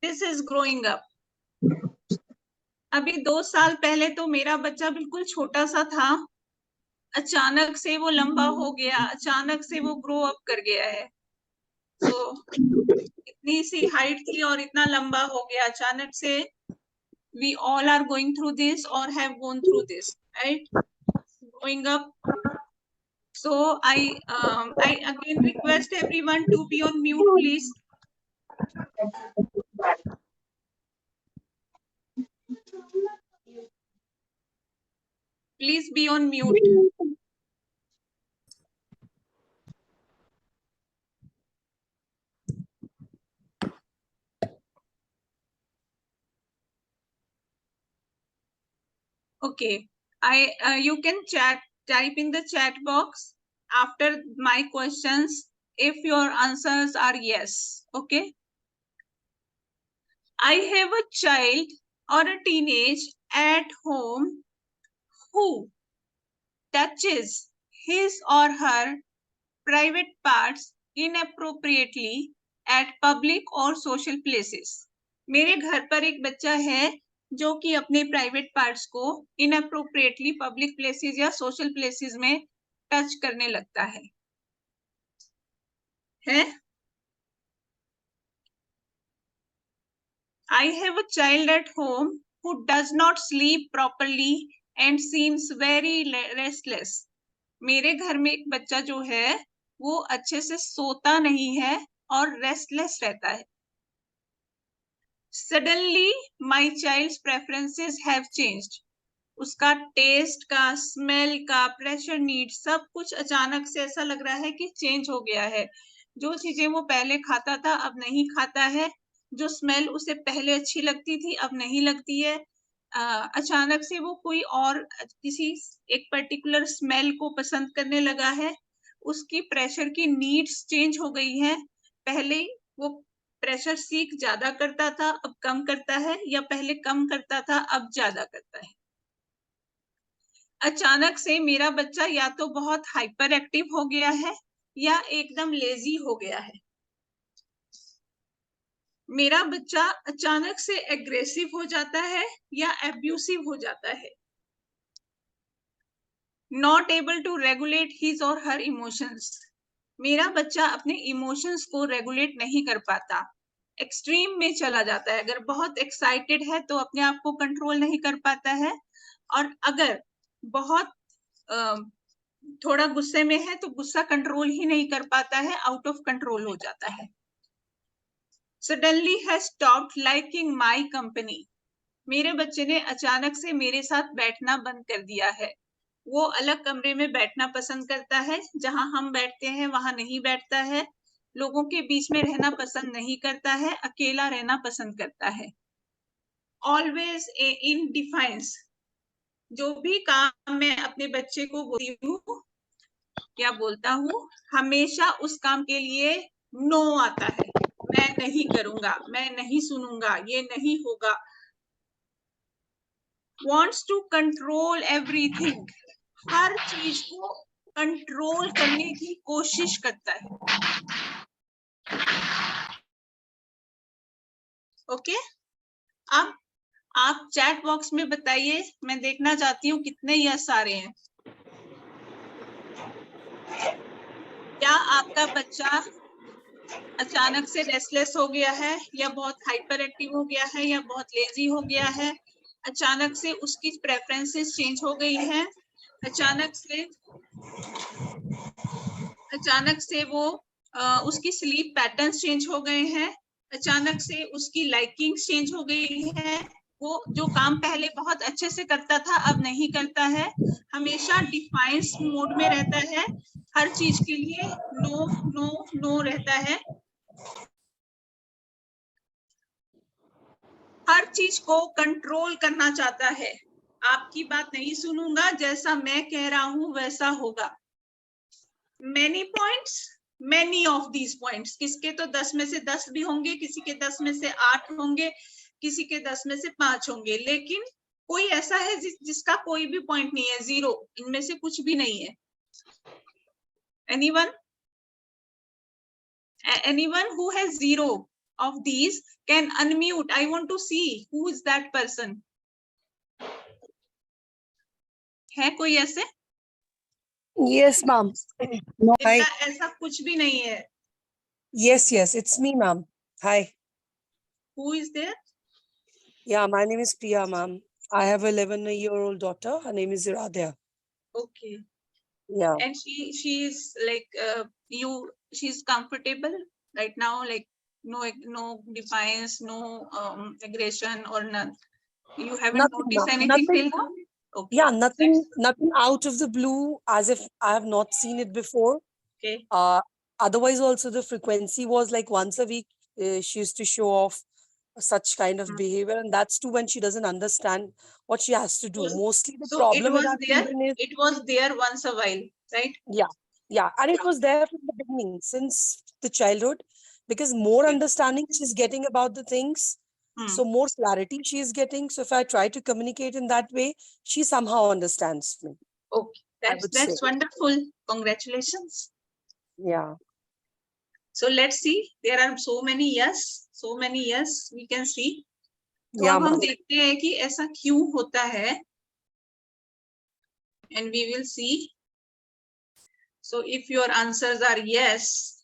This is growing up. अभी 2 साल पहले तो मेरा बच्चा बिल्कुल छोटा सा था, अचानक से वो लंबा हो गया, अचानक से वो ग्रो अप कर गया है। तो इतनी सी हाइट थी और इतना लंबा हो गया अचानक से। We all are going through this or have gone through this, right? Growing up. So I again request everyone to be on mute, please. Please be on mute. Okay, you can type in the chat box after my questions if your answers are yes. Okay. I have a child or a teenage at home who touches his or her private parts inappropriately at public or social places. मेरे घर पर एक बच्चा है जो कि अपने private parts को इनअप्रोप्रिएटली पब्लिक प्लेसेस या सोशल प्लेसेस में टच करने लगता है? I have a child at home who does not sleep properly and seems very restless. मेरे घर में एक बच्चा जो है वो अच्छे से सोता नहीं है और रेस्टलेस रहता है। Suddenly my child's preferences have changed. उसका टेस्ट का, स्मेल का, प्रेशर नीड सब कुछ अचानक से ऐसा लग रहा है कि चेंज हो गया है। जो चीजें वो पहले खाता था अब नहीं खाता है, जो स्मेल उसे पहले अच्छी लगती थी अब नहीं लगती है। अचानक से वो कोई और किसी एक पर्टिकुलर स्मेल को पसंद करने लगा है। उसकी प्रेशर की नीड्स चेंज हो गई है। पहले वो प्रेशर सीक ज्यादा करता था अब कम करता है, या पहले कम करता था अब ज्यादा करता है। अचानक से मेरा बच्चा या तो बहुत हाइपर एक्टिव हो गया है या एकदम लेजी हो गया है। मेरा बच्चा अचानक से एग्रेसिव हो जाता है या एब्यूसिव हो जाता है। Not able to regulate his और हर इमोशंस। मेरा बच्चा अपने इमोशंस को रेगुलेट नहीं कर पाता, एक्सट्रीम में चला जाता है। अगर बहुत एक्साइटेड है तो अपने आप को कंट्रोल नहीं कर पाता है, और अगर बहुत थोड़ा गुस्से में है तो गुस्सा कंट्रोल ही नहीं कर पाता है, आउट ऑफ कंट्रोल हो जाता है। Suddenly has stopped liking my company. मेरे बच्चे ने अचानक से मेरे साथ बैठना बंद कर दिया है। वो अलग कमरे में बैठना पसंद करता है, जहां हम बैठते हैं वहां नहीं बैठता है। लोगों के बीच में रहना पसंद नहीं करता है, अकेला रहना पसंद करता है। Always in defiance. जो भी काम मैं अपने बच्चे को बोलती हूँ क्या बोलता हूँ, हमेशा उस काम के लिए नो आता है। मैं नहीं करूंगा, मैं नहीं सुनूंगा, ये नहीं होगा। Wants to control everything. हर चीज को कंट्रोल करने की कोशिश करता है। ओके, अब आप चैट बॉक्स में बताइए, मैं देखना चाहती हूँ कितने यस आ रहे हैं। क्या आपका बच्चा अचानक से रेस्टलेस हो गया है, या बहुत हाइपर एक्टिव हो गया है, या बहुत लेजी हो गया है? अचानक से उसकी प्रेफरेंसेस चेंज हो गई है, अचानक से वो उसकी स्लीप पैटर्न्स चेंज हो गए हैं, अचानक से उसकी लाइकिंग चेंज हो गई है। वो जो काम पहले बहुत अच्छे से करता था अब नहीं करता है, हमेशा डिफाइंस मोड में रहता है, हर चीज के लिए नो नो नो रहता है, हर चीज को कंट्रोल करना चाहता है। आपकी बात नहीं सुनूंगा, जैसा मैं कह रहा हूं वैसा होगा। Many points, many of these points. किसके तो 10 में से 10 भी होंगे, किसी के 10 में से 8 होंगे, किसी के 10 में से 5 होंगे, लेकिन कोई ऐसा है जिसका कोई भी पॉइंट नहीं है, जीरो, इनमें से कुछ भी नहीं है? Anyone? Anyone who has zero of these can unmute. I want to see who is that person. है कोई ऐसे? Yes, ma'am. No, hi. इनका ऐसा कुछ भी नहीं है. Yes, it's me, ma'am. Hi. Who is there? Yeah, my name is Priya, ma'am. I have an 11-year-old daughter. Her name is Iradya. Okay. Yeah. And she is like she's comfortable right now, like no defiance, no aggression or none. You haven't noticed anything till now? Okay. Yeah, nothing out of the blue, as if I have not seen it before. Okay. Otherwise, also the frequency was like once a week. She used to show off such kind of behavior, and that's too when she doesn't understand what she has to do. Mostly the So problem with our children is it was there once a while, right? yeah, and it was there from the beginning, since the childhood, because more understanding she's getting about the things, so more clarity she is getting. So if I try to communicate in that way, she somehow understands me. Okay, that's wonderful. Congratulations. Yeah. So let's see. There are so many yes we can see. तो Yeah, अब हम ma'am. देखते हैं कि ऐसा क्यों होता है. And we will see. So if your answers are yes,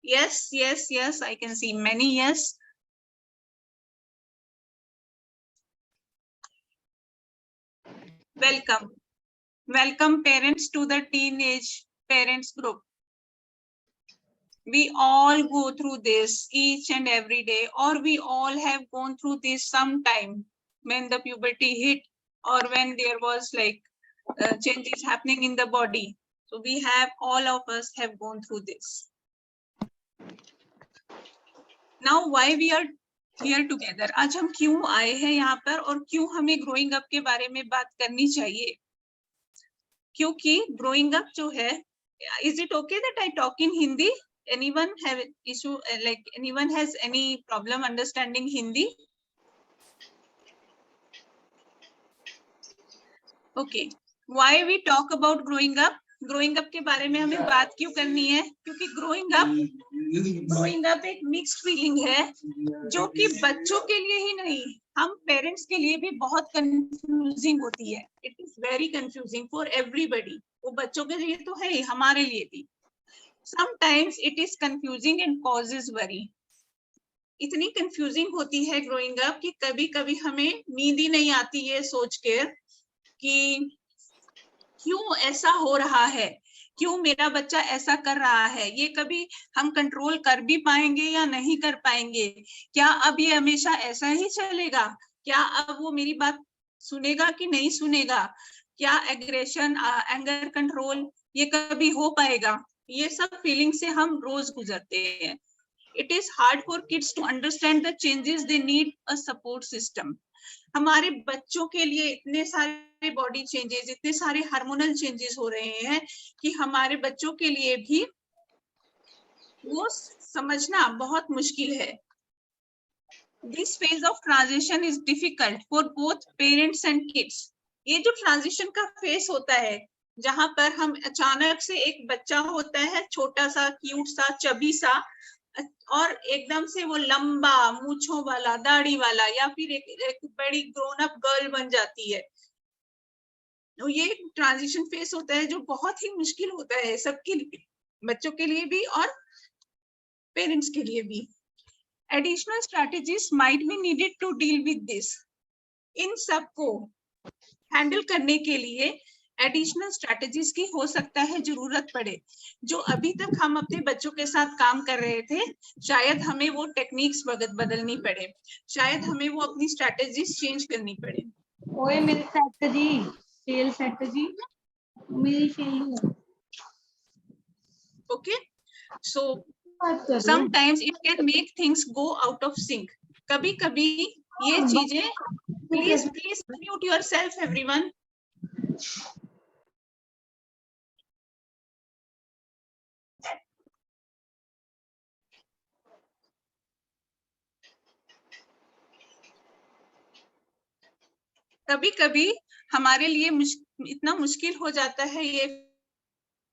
I can see many yes. Welcome parents to the teenage parents group. We all go through this each and every day, or we all have gone through this sometime when the puberty hit, or when there was like changes happening in the body. So we have, all of us have gone through this. Now why we are here together? आज हम क्यों आए हैं यहाँ पर, और क्यों हमें growing up के बारे में बात करनी चाहिए? क्योंकि growing up जो है, is it okay that I talk in Hindi? Anyone have issue, like anyone has any problem understanding Hindi? Okay. Why we talk about growing up? Growing up के बारे में हमें बात क्यों करनी है? क्योंकि growing up एक mixed feeling है, जो कि बच्चों के लिए ही नहीं, हम पेरेंट्स के लिए भी बहुत कंफ्यूजिंग होती है. It is very confusing for everybody. वो बच्चों के लिए तो है ही, हमारे लिए भी. Sometimes it is confusing and causes worry. इतनी confusing होती है growing up कि कभी-कभी हमें नींद ही नहीं आती है सोच के कि क्यों ऐसा हो रहा है, क्यों मेरा बच्चा ऐसा कर रहा है, ये कभी हम कंट्रोल कर भी पाएंगे या नहीं कर पाएंगे, क्या अब ये हमेशा ऐसा ही चलेगा, क्या अब वो मेरी बात सुनेगा कि नहीं सुनेगा, क्या एग्रेशन एंगर कंट्रोल ये कभी हो पाएगा. ये सब फीलिंग से हम रोज गुजरते हैं. It is hard for kids to understand the changes. They need a support system. हमारे बच्चों के लिए इतने सारे बॉडी चेंजेस, इतने सारे हार्मोनल चेंजेस हो रहे हैं कि हमारे बच्चों के लिए भी वो समझना बहुत मुश्किल है. This phase of transition is difficult for both parents and kids. ये जो ट्रांजिशन का फेस होता है, जहां पर हम अचानक से एक बच्चा होता है, छोटा सा, क्यूट सा, चबी सा, और एकदम से वो लंबा मूंछों वाला, दाढ़ी वाला, या फिर एक बड़ी ग्रोन अप गर्ल बन जाती है. तो ये ट्रांजिशन फेस होता है जो बहुत ही मुश्किल होता है सबके लिए, बच्चों के लिए भी और पेरेंट्स के लिए भी. Additional strategies might be needed to deal with this. इन सबको हैंडल करने के लिए एडिशनल स्ट्रेटजीज की हो सकता है जरूरत पड़े. जो अभी तक हम अपने बच्चों के साथ काम कर रहे थे, शायद हमें वो टेक्निक्स बदलनी पड़े, शायद हमें वो अपनी स्ट्रेटजीज चेंज करनी पड़े. ओए मेरी सेट जी मेरी Shelu. Okay, so sometimes it can make things go out of sync. कभी-कभी ये चीजें, please mute yourself everyone. कभी कभी हमारे लिए इतना मुश्किल हो जाता है ये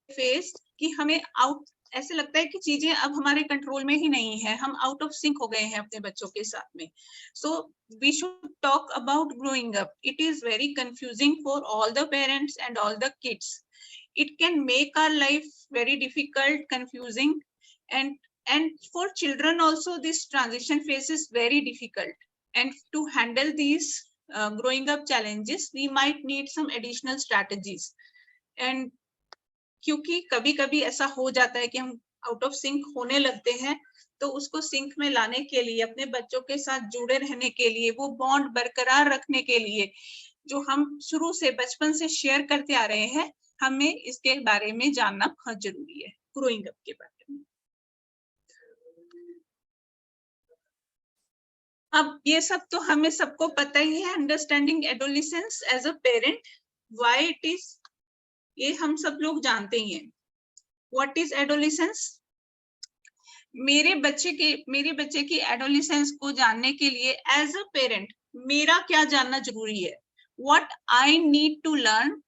फेस कि हमें ऐसे लगता है कि चीजें अब हमारे कंट्रोल में ही नहीं है, हम आउट ऑफ सिंक हो गए हैं अपने बच्चों के साथ में. So we should talk about growing up. It is very confusing for all the parents and all the kids. It can make our life very difficult, confusing, and for children also this transition phase is very difficult. And to handle these growing up challenges, we might need some additional strategies. And क्योंकि कभी कभी ऐसा हो जाता है कि हम out of sink होने लगते हैं, तो उसको सिंक में लाने के लिए, अपने बच्चों के साथ जुड़े रहने के लिए, वो बॉन्ड बरकरार रखने के लिए जो हम शुरू से बचपन से शेयर करते आ रहे हैं, हमें इसके बारे में जानना बहुत जरूरी है, ग्रोइंग अप के बारे में. अब ये सब तो हमें सबको पता ही है. Understanding adolescence as a parent, why it is, ये हम सब लोग जानते ही हैं. What is adolescence? मेरे बच्चे की एडोलेसेंस को जानने के लिए एज अ पेरेंट मेरा क्या जानना जरूरी है? What I need to learn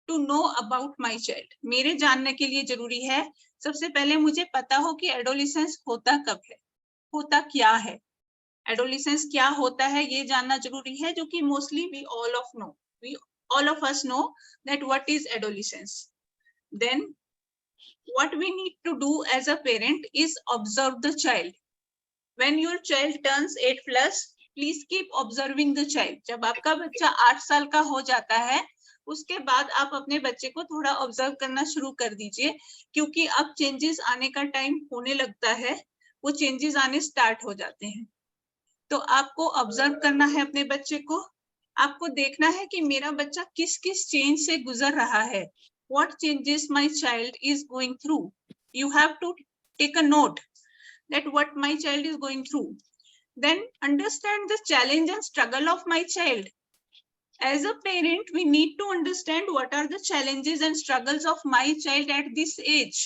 to know about my child. मेरे जानने के लिए जरूरी है सबसे पहले मुझे पता हो कि एडोलेसेंस होता कब है, होता क्या है. एडोलेसेंस क्या होता है ये जानना जरूरी है, जो कि mostly we all of us know that what is adolescence. Then what we need to do as a parent is observe the child. When your child turns 8+, please keep observing the child. जब आपका बच्चा 8 साल का हो जाता है, उसके बाद आप अपने बच्चे को थोड़ा ऑब्जर्व करना शुरू कर दीजिए, क्योंकि अब चेंजेस आने का टाइम होने लगता है, वो चेंजेस आने स्टार्ट हो जाते हैं. तो आपको ऑब्जर्व करना है अपने बच्चे को, आपको देखना है कि मेरा बच्चा किस किस चेंज से गुजर रहा है. What changes my child is going through. You have to take a note that what my child is going through. Then understand the challenge and struggle of my child. As a parent, we need to understand what are the challenges and struggles of my child at this age.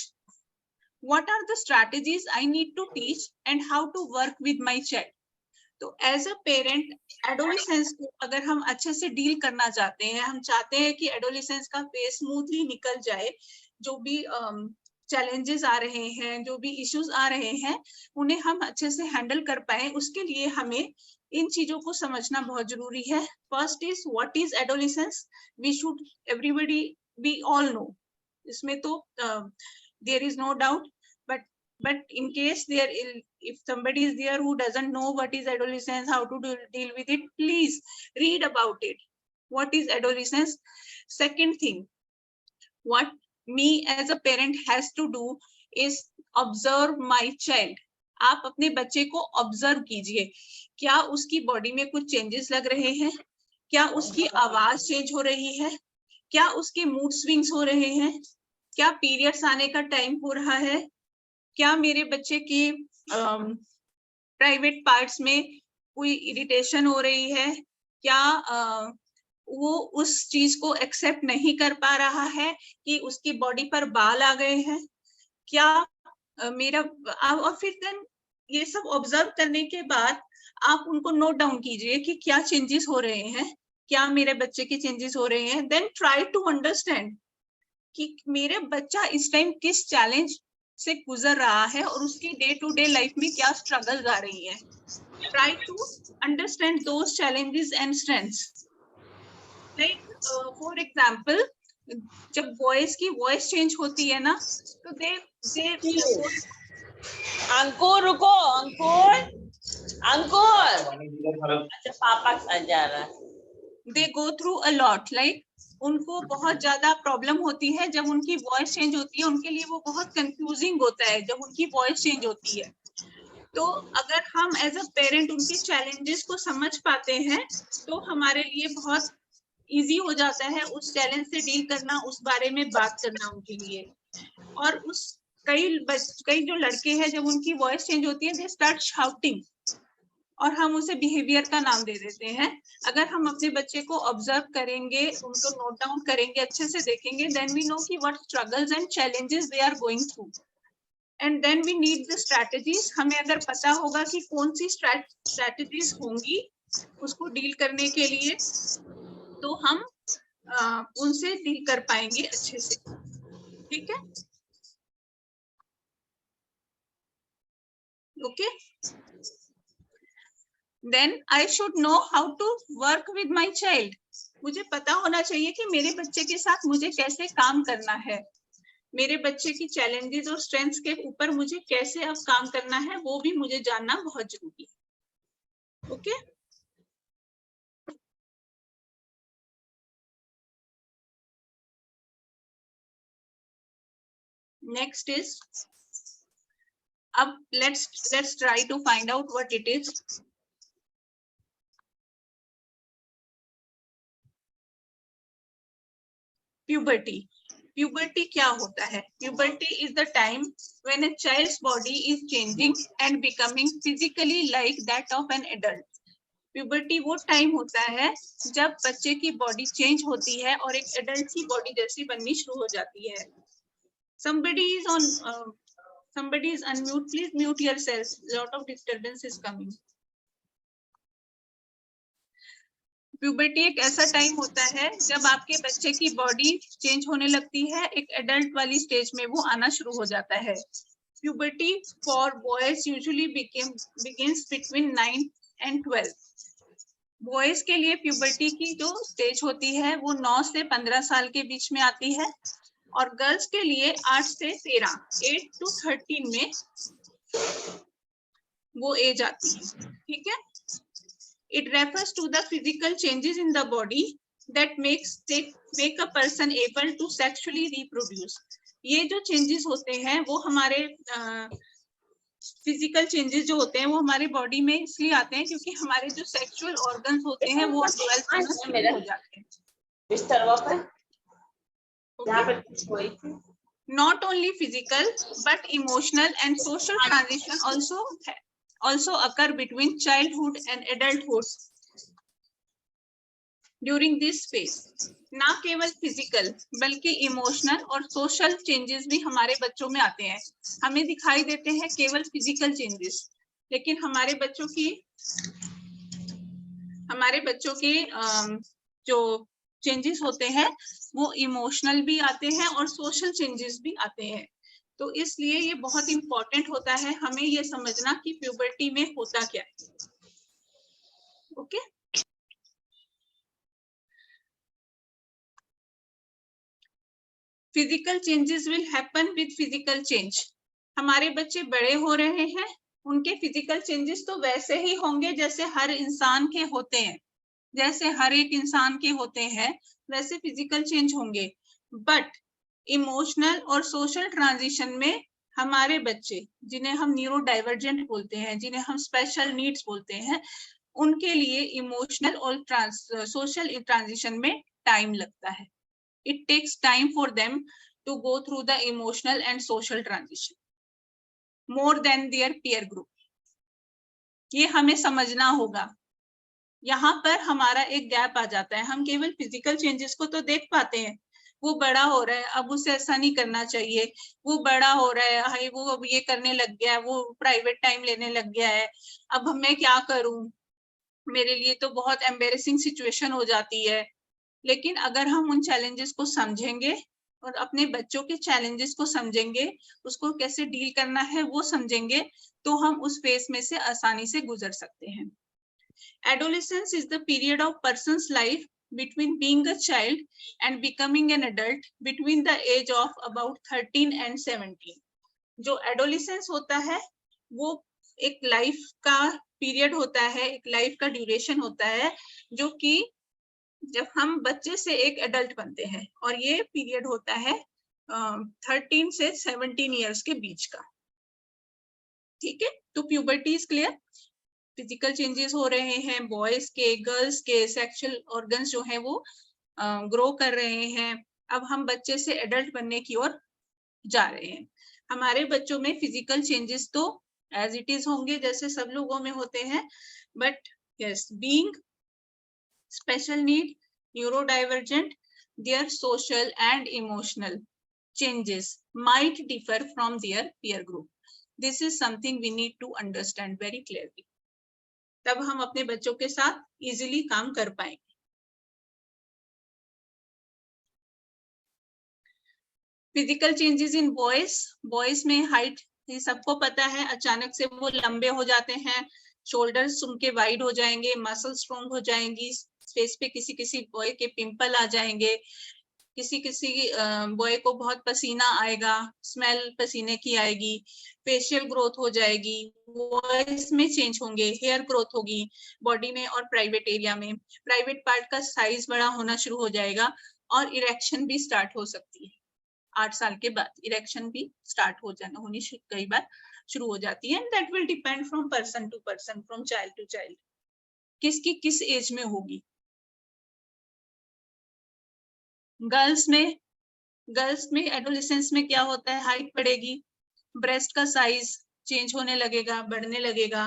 What are the strategies I need to teach and how to work with my child. तो as a parent adolescence को अगर हम अच्छे से deal करना चाहते हैं, हम चाहते हैं कि एडोलेसेंस का फेज स्मूथली निकल जाए, जो भी चैलेंजेस आ रहे हैं, जो भी इश्यूज आ रहे हैं, उन्हें हम अच्छे से हैंडल कर पाए, उसके लिए हमें इन चीजों को समझना बहुत जरूरी है. First is what is adolescence. We should everybody, we all know. इसमें तो there is no doubt, but in case if somebody is there who doesn't know what is adolescence, how to deal with it, please read about it. What is adolescence? Second thing, what me as a parent has to do is observe my child. आप अपने बच्चे को observe कीजिए, क्या उसकी body में कुछ changes लग रहे हैं, क्या उसकी आवाज चेंज हो रही है, क्या उसके मूड स्विंग्स हो रहे हैं, क्या पीरियड्स आने का टाइम हो रहा है, क्या मेरे बच्चे की प्राइवेट पार्ट्स में कोई इरिटेशन हो रही है, क्या वो उस चीज को एक्सेप्ट नहीं कर पा रहा है कि उसकी बॉडी पर बाल आ गए हैं, क्या मेरा. और फिर देन ये सब ऑब्जर्व करने के बाद आप उनको नोट डाउन कीजिए कि क्या चेंजेस हो रहे हैं, क्या मेरे बच्चे के चेंजेस हो रहे हैं. देन ट्राई टू अंडरस्टैंड कि मेरे बच्चा इस टाइम किस चैलेंज से गुजर रहा है और उसकी डे टू डे लाइफ में क्या स्ट्रगल्स आ रही है. Try to understand those challenges and strengths. Like for example, जब बॉयज की वॉइस चेंज होती है ना, तो दे अंकुर रुको, अंकुर अच्छा पापा जा रहा है. They go through a lot. Like उनको बहुत ज्यादा प्रॉब्लम होती है जब उनकी वॉइस चेंज होती है, उनके लिए वो बहुत कंफ्यूजिंग होता है जब उनकी वॉइस चेंज होती है. तो अगर हम एज अ पेरेंट उनके चैलेंजेस को समझ पाते हैं, तो हमारे लिए बहुत इजी हो जाता है उस चैलेंज से डील करना, उस बारे में बात करना उनके लिए. और उस कई जो लड़के हैं, जब उनकी वॉइस चेंज होती है, दे स्टार्ट शाउटिंग, और हम उसे बिहेवियर का नाम दे देते हैं. अगर हम अपने बच्चे को ऑब्जर्व करेंगे, उनको नोट डाउन करेंगे, अच्छे से देखेंगे, देन वी नो कि what struggles and challenges they are going through, and then we need the strategies. हमें अगर पता होगा कि कौन सी स्ट्रैटेजीज होंगी उसको डील करने के लिए, तो हम उनसे डील कर पाएंगे अच्छे से, ठीक है? Okay, then I should know how to work with my child. मुझे पता होना चाहिए कि मेरे बच्चे के साथ मुझे कैसे काम करना है, मेरे बच्चे की चैलेंजेस और स्ट्रेंथ्स के ऊपर मुझे कैसे अब काम करना है, वो भी मुझे जानना बहुत जरूरी है। ओके, नेक्स्ट इज, अब let's try to find out what it is. Puberty. Puberty क्या होता है? Puberty is the time when a child's body is changing and becoming physically like that of an adult. Puberty वो time होता है जब बच्चे की बॉडी चेंज होती है और एक एडल्ट की बॉडी जैसी बननी शुरू हो जाती है। Somebody is unmute. Please mute yourself. Lot of disturbance is coming. Puberty एक ऐसा टाइम होता है जब आपके बच्चे की बॉडी चेंज होने लगती है, एक एडल्ट वाली स्टेज में वो आना शुरू हो जाता है। Puberty for boys usually begins between 9 and 12। Boys के लिए प्यूबर्टी की जो स्टेज होती है वो 9 से 15 साल के बीच में आती है, और गर्ल्स के लिए 8 से 13, 8 to 13 में वो एज आती है, ठीक है? It refers to the physical changes in the body that make a person able to sexually reproduce. ये जो changes होते हैं वो हमारे फिजिकल चेंजेस जो होते हैं वो हमारे बॉडी में इसलिए आते हैं क्योंकि हमारे जो सेक्सुअल ऑर्गन्स होते हैं वो डेवलप होना शुरू हो जाते हैं। Not only physical but emotional and social transition also occur between childhood and adulthood during this phase. ना केवल फिजिकल बल्कि इमोशनल और सोशल चेंजेस भी हमारे बच्चों में आते हैं। हमें दिखाई देते हैं केवल फिजिकल चेंजेस, लेकिन हमारे बच्चों के जो चेंजेस होते हैं वो इमोशनल भी आते हैं और सोशल चेंजेस भी आते हैं। तो इसलिए ये बहुत इंपॉर्टेंट होता है हमें ये समझना कि प्यूबर्टी में होता क्या है। Okay, physical changes will happen with physical change. हमारे बच्चे बड़े हो रहे हैं, उनके फिजिकल चेंजेस तो वैसे ही होंगे जैसे हर इंसान के होते हैं, जैसे हर एक इंसान के होते हैं वैसे फिजिकल चेंज होंगे। बट इमोशनल और सोशल ट्रांजिशन में हमारे बच्चे, जिन्हें हम न्यूरो डाइवर्जेंट बोलते हैं, जिन्हें हम स्पेशल नीड्स बोलते हैं, उनके लिए इमोशनल और सोशल ट्रांजिशन में टाइम लगता है। It takes time for them to go through the emotional and social transition more than their peer group. ये हमें समझना होगा। यहाँ पर हमारा एक गैप आ जाता है। हम केवल फिजिकल चेंजेस को तो देख पाते हैं, वो बड़ा हो रहा है, अब उसे ऐसा नहीं करना चाहिए, वो बड़ा हो रहा है, हाय वो अब ये करने लग गया है, वो प्राइवेट टाइम लेने लग गया है, अब मैं क्या करूं, मेरे लिए तो बहुत एम्बेरेसिंग सिचुएशन हो जाती है। लेकिन अगर हम उन चैलेंजेस को समझेंगे और अपने बच्चों के चैलेंजेस को समझेंगे, उसको कैसे डील करना है वो समझेंगे, तो हम उस फेज में से आसानी से गुजर सकते हैं। Adolescence is the period of person's life between being a child and becoming an adult between the age of about 13 and 17. जो adolescence होता है वो एक लाइफ का पीरियड होता है, एक लाइफ का ड्यूरेशन होता है, जो कि जब हम बच्चे से एक एडल्ट बनते हैं, और ये पीरियड होता है 13 से 17 इयर्स के बीच का, ठीक है? तो puberty is clear. Physical changes हो रहे हैं, बॉयज के, गर्ल्स के सेक्सुअल ऑर्गन्स जो हैं वो ग्रो कर रहे हैं। अब हम बच्चे से एडल्ट बनने की ओर जा रहे हैं। हमारे बच्चों में फिजिकल चेंजेस तो एज इट इज होंगे जैसे सब लोगों में होते हैं, but yes, being special need, neurodivergent, their social and emotional changes might differ from their peer group. This is something we need to understand very clearly. तब हम अपने बच्चों के साथ easily काम कर पाएंगे। फिजिकल चेंजेस इन बॉयज में हाइट, ये सबको पता है, अचानक से वो लंबे हो जाते हैं, शोल्डर्स उनके वाइड हो जाएंगे, मसल स्ट्रॉन्ग हो जाएंगी, फेस पे किसी किसी बॉय के पिंपल आ जाएंगे, किसी किसी बॉय को बहुत पसीना आएगा, स्मेल पसीने की आएगी, फेशियल ग्रोथ हो जाएगी, वॉइस में चेंज होंगे, हेयर ग्रोथ होगी बॉडी में और प्राइवेट एरिया में, प्राइवेट पार्ट का साइज बड़ा होना शुरू हो जाएगा और इरेक्शन भी स्टार्ट हो सकती है। 8 साल के बाद इरेक्शन भी स्टार्ट हो जाना होनी कई बार शुरू हो जाती है। That will depend from person to person, from child to child, किसकी किस एज में होगी। गर्ल्स में एडोलेसेंस में क्या होता है, हाइट बढ़ेगी, ब्रेस्ट का साइज चेंज होने लगेगा, बढ़ने लगेगा,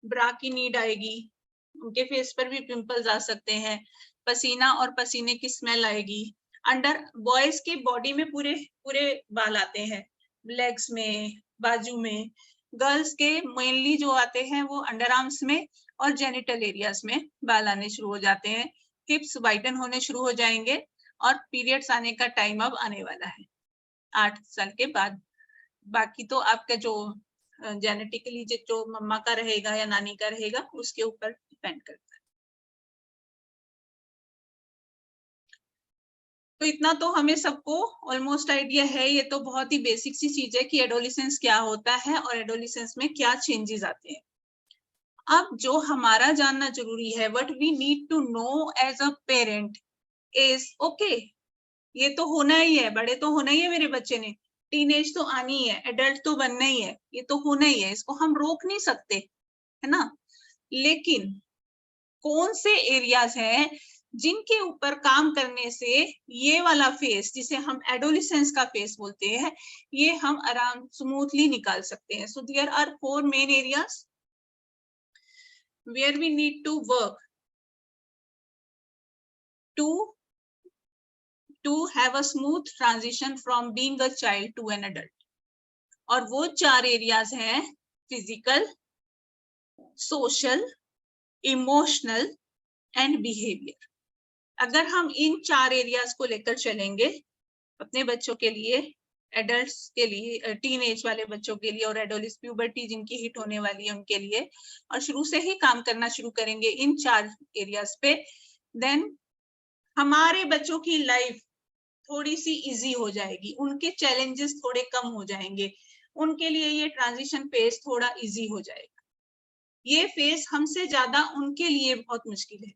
ब्रा की नीड आएगी, उनके फेस पर भी पिंपल्स आ सकते हैं, पसीना और पसीने की स्मेल आएगी। अंडर बॉयज के बॉडी में पूरे पूरे बाल आते हैं, लेग्स में, बाजू में। गर्ल्स के मेनली जो आते हैं वो अंडर आर्म्स में और जेनिटल एरियाज में बाल आने शुरू हो जाते हैं, हिप्स वाइडन होने शुरू हो जाएंगे और पीरियड्स आने का टाइम अब आने वाला है 8 साल के बाद। बाकी तो आपका जो जेनेटिकली जो मम्मा का रहेगा या नानी का रहेगा उसके ऊपर डिपेंड करता है। तो इतना तो हमें सबको ऑलमोस्ट आइडिया है, ये तो बहुत ही बेसिक सी चीज है कि एडोलेसेंस क्या होता है और एडोलेसेंस में क्या चेंजेस आते हैं। अब जो हमारा जानना जरूरी है, what we need to know as a parent is okay, ये तो होना ही है, बड़े तो होना ही है मेरे बच्चे ने, टीनेज तो आनी है, एडल्ट तो बनना ही है, ये तो होना ही है, इसको हम रोक नहीं सकते, है ना। लेकिन कौन से एरियाज हैं जिनके ऊपर काम करने से ये वाला फेस, जिसे हम एडोलेसेंस का फेस बोलते हैं, ये हम आराम स्मूथली निकाल सकते हैं। So there are 4 main areas where we need to work to have a smooth transition from being a child to an adult. और वो 4 एरियाज हैं, physical, social, emotional and behaviour. अगर हम इन 4 एरियाज को लेकर चलेंगे अपने बच्चों के लिए, एडल्ट्स के लिए, टीनेज वाले बच्चों के लिए और एडोलिस प्यूबर्टी जिनकी हिट होने वाली है उनके लिए, और शुरू से ही काम करना शुरू करेंगे इन 4 एरियाज पे, देन हमारे बच्चों की लाइफ थोड़ी सी इजी हो जाएगी, उनके चैलेंजेस थोड़े कम हो जाएंगे, उनके लिए ये ट्रांजिशन फेज थोड़ा इजी हो जाएगा। ये फेज हमसे ज्यादा उनके लिए बहुत मुश्किल है,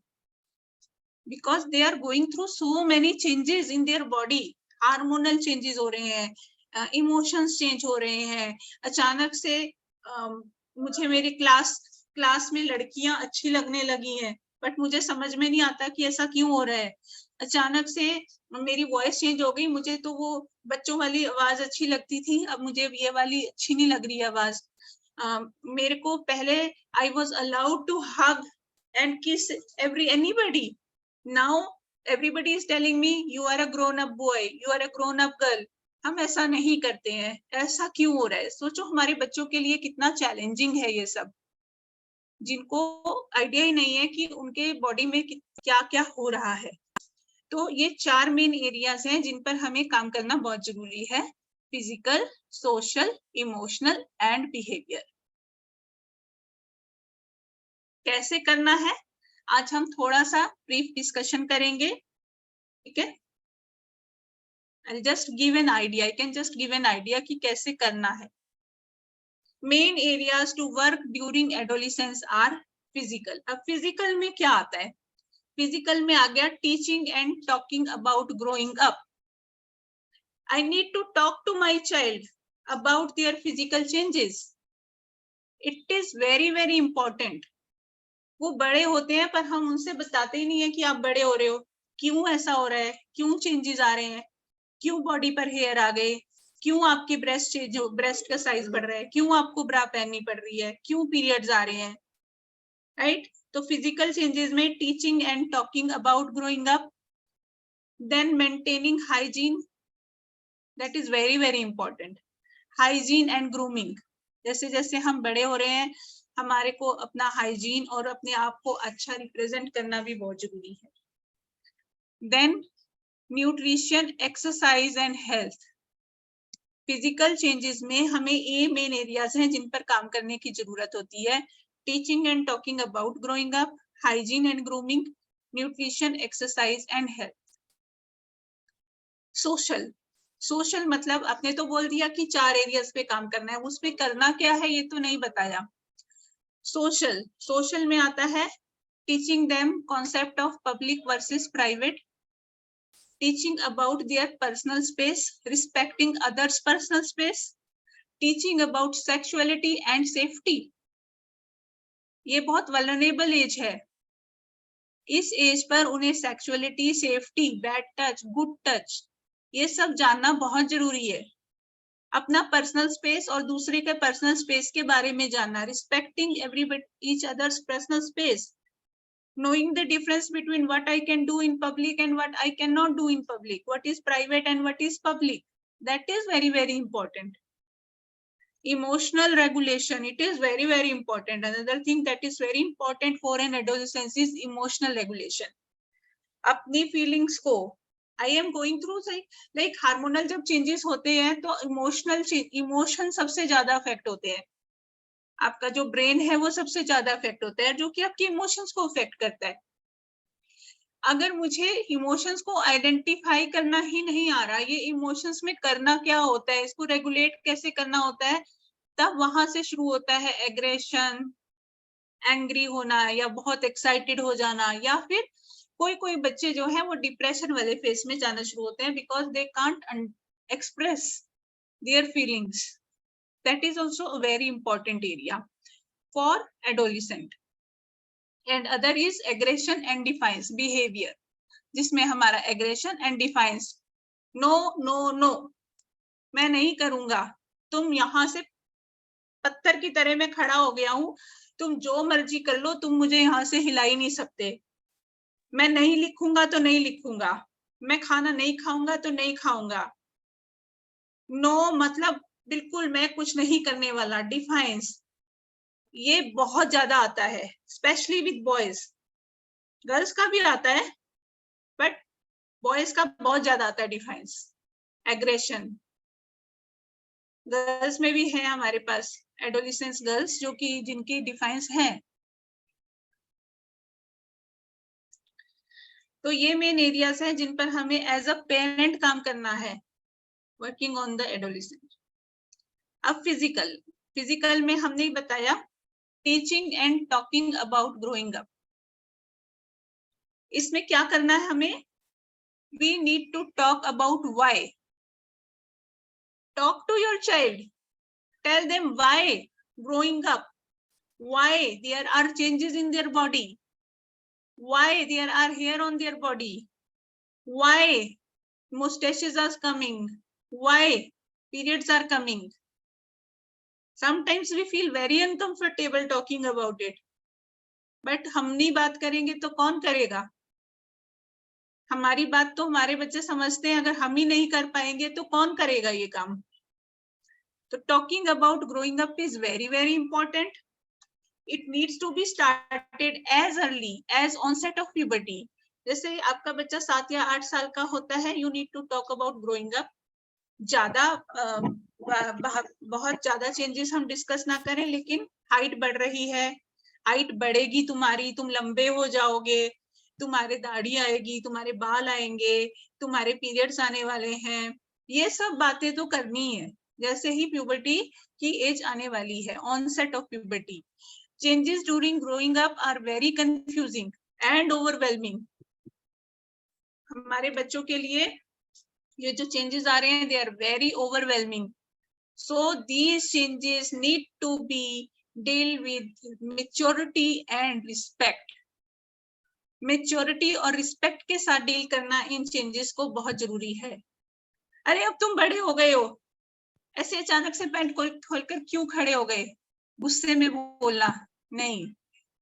because they are going through so many changes in their body, hormonal changes हो रहे हैं, इमोशंस चेंज हो रहे हैं। अचानक से मुझे मेरी क्लास में लड़कियां अच्छी लगने लगी हैं, बट मुझे समझ में नहीं आता कि ऐसा क्यों हो रहा है। अचानक से मेरी वॉइस चेंज हो गई, मुझे तो वो बच्चों वाली आवाज अच्छी लगती थी, अब मुझे ये वाली अच्छी नहीं लग रही है आवाज। मेरे को पहले I was allowed to hug and kiss anybody, now everybody is telling me you are a grown up boy, you are a grown up girl. हम ऐसा नहीं करते हैं, ऐसा क्यों हो रहा है? सोचो हमारे बच्चों के लिए कितना चैलेंजिंग है ये सब, जिनको आइडिया ही नहीं है कि उनके बॉडी में क्या क्या हो रहा है। तो ये 4 मेन एरियाज हैं जिन पर हमें काम करना बहुत जरूरी है, physical, social, emotional and behaviour. कैसे करना है आज हम थोड़ा सा ब्रीफ डिस्कशन करेंगे, ठीक है। I'll just give an idea, I can just give an idea कि कैसे करना है। Main areas to work during adolescence are physical। अब फिजिकल में क्या आता है? फिजिकल में आ गया teaching and talking about growing up. I need to talk to my child about their physical changes. It is very very important. वो बड़े होते हैं पर हम उनसे बताते ही नहीं है कि आप बड़े हो रहे हो, क्यों ऐसा हो रहा है, क्यों चेंजेस आ रहे हैं, क्यों बॉडी पर हेयर आ गए, क्यों आपके ब्रेस्ट का साइज बढ़ रहा है, क्यों आपको ब्रा पहननी पड़ रही है, क्यों पीरियड्स आ रहे हैं, राइट। तो फिजिकल चेंजेस में teaching and talking about growing up, then maintaining hygiene, that is very very important. Hygiene and grooming, जैसे जैसे हम बड़े हो रहे हैं हमारे को अपना हाइजीन और अपने आप को अच्छा रिप्रेजेंट करना भी बहुत जरूरी है। Then nutrition, exercise and health, physical changes में हमें ये मेन एरियाज हैं जिन पर काम करने की जरूरत होती है. Teaching and talking about growing up, hygiene and grooming, nutrition, exercise and health. Social मतलब आपने तो बोल दिया कि 4 एरियाज पे काम करना है, उसमें करना क्या है ये तो नहीं बताया. सोशल में आता है teaching them concept of public versus private, teaching about their personal space, respecting others' personal space, teaching about sexuality and safety. ये बहुत vulnerable एज है. इस एज पर उन्हें sexuality, safety, bad touch, good touch, ये सब जानना बहुत जरूरी है. अपना पर्सनल स्पेस और दूसरे के पर्सनल स्पेस के बारे में जानना. Respecting everybody each others personal space. Knowing the difference between what I can do in public and what I cannot do in public, what is private and what is public, that is very, very important. Emotional regulation, it is very, very important. Another thing that is very important for an adolescence is emotional regulation. अपनी feelings को, I am going through like hormonal जब changes होते हैं तो emotion सबसे ज्यादा affect होते हैं. आपका जो ब्रेन है वो सबसे ज्यादा अफेक्ट होता है, जो कि आपके इमोशंस को अफेक्ट करता है. अगर मुझे इमोशंस को आइडेंटिफाई करना ही नहीं आ रहा, ये इमोशंस में करना क्या होता है, इसको रेगुलेट कैसे करना होता है, तब वहां से शुरू होता है एग्रेशन, एंग्री होना या बहुत एक्साइटेड हो जाना, या फिर कोई बच्चे जो है वो डिप्रेशन वाले फेज में जाना शुरू होते हैं because they can't express their feelings. That is also a very important area for adolescent. And other is aggression and defiance behavior, जिसमें हमारा aggression and defiance, no, मैं नहीं करूंगा, तुम यहाँ से पत्थर की तरह मैं खड़ा हो गया हूँ, तुम जो मर्जी कर लो, तुम मुझे यहाँ से हिला ही नहीं सकते. मैं नहीं लिखूंगा तो नहीं लिखूंगा, मैं खाना नहीं खाऊंगा तो नहीं खाऊंगा. नो मतलब बिल्कुल मैं कुछ नहीं करने वाला. डिफाइंस, ये बहुत ज्यादा आता है स्पेशली विद बॉयज. गर्ल्स का भी आता है बट बॉयज का बहुत ज्यादा आता है डिफाइंस. एग्रेशन गर्ल्स में भी है हमारे पास एडोलेसेंस गर्ल्स जो कि जिनकी डिफाइंस है. तो ये मेन एरियाज हैं जिन पर हमें एज अ पेरेंट काम करना है, वर्किंग ऑन द एडोलेसेंट. अब फिजिकल में हमने बताया teaching and talking about growing up. इसमें क्या करना है हमें, we need to talk about why. Talk to your child, tell them why growing up, why there are changes in their body, why there are hair on their body, why mustaches are coming, why periods are coming. Sometimes we feel very uncomfortable talking about it, but हम नहीं बात करेंगे तो कौन करेगा. हमारी बात तो हमारे बच्चे समझते हैं, अगर हम ही नहीं कर पाएंगे तो कौन करेगा ये काम. तो talking about growing up is very very important. It needs to be started as early as onset of puberty. जैसे आपका बच्चा 7 या 8 साल का होता है, you need to talk about growing up. ज्यादा बहुत ज्यादा चेंजेस हम डिस्कस ना करें, लेकिन हाइट बढ़ रही है, हाइट बढ़ेगी तुम्हारी, तुम लंबे हो जाओगे, तुम्हारे दाढ़ी आएगी, तुम्हारे बाल आएंगे, तुम्हारे पीरियड्स आने वाले हैं, ये सब बातें तो करनी है जैसे ही प्यूबर्टी की एज आने वाली है, onset of puberty. Changes during growing up are very confusing and overwhelming. हमारे बच्चों के लिए ये जो चेंजेस आ रहे हैं, they are very overwhelming. So these changes need to be deal with maturity and respect. Maturity और रिस्पेक्ट के साथ डील करना इन चेंजेस को बहुत जरूरी है. अरे अब तुम बड़े हो गए हो, ऐसे अचानक से पैंट खोलकर क्यों खड़े हो गए, गुस्से में बोलना नहीं,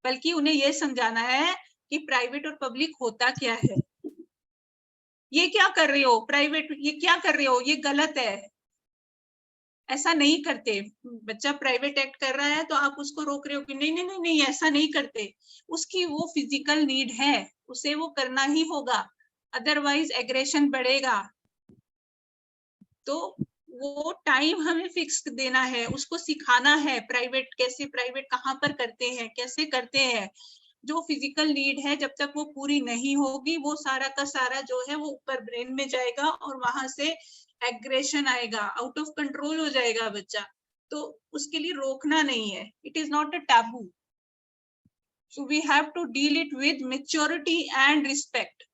बल्कि उन्हें यह समझाना है कि प्राइवेट और पब्लिक होता क्या है. ये क्या कर रहे हो प्राइवेट, ये क्या कर रहे हो, ये गलत है, ऐसा नहीं करते. बच्चा प्राइवेट एक्ट कर रहा है तो आप उसको रोक रहे हो कि नहीं नहीं नहीं नहीं ऐसा नहीं करते. उसकी वो फिजिकल नीड है, उसे वो करना ही होगा, अदरवाइज एग्रेशन बढ़ेगा. तो वो टाइम हमें फिक्स देना है, उसको सिखाना है प्राइवेट कैसे, प्राइवेट कहाँ पर करते हैं, कैसे करते हैं। जो फिजिकल नीड है जब तक वो पूरी नहीं होगी, वो सारा का सारा जो है वो ऊपर ब्रेन में जाएगा और वहां से एग्रेशन आएगा, आउट ऑफ कंट्रोल हो जाएगा बच्चा। तो उसके लिए रोकना नहीं है, it is not a taboo. So we have to deal it with maturity and respect.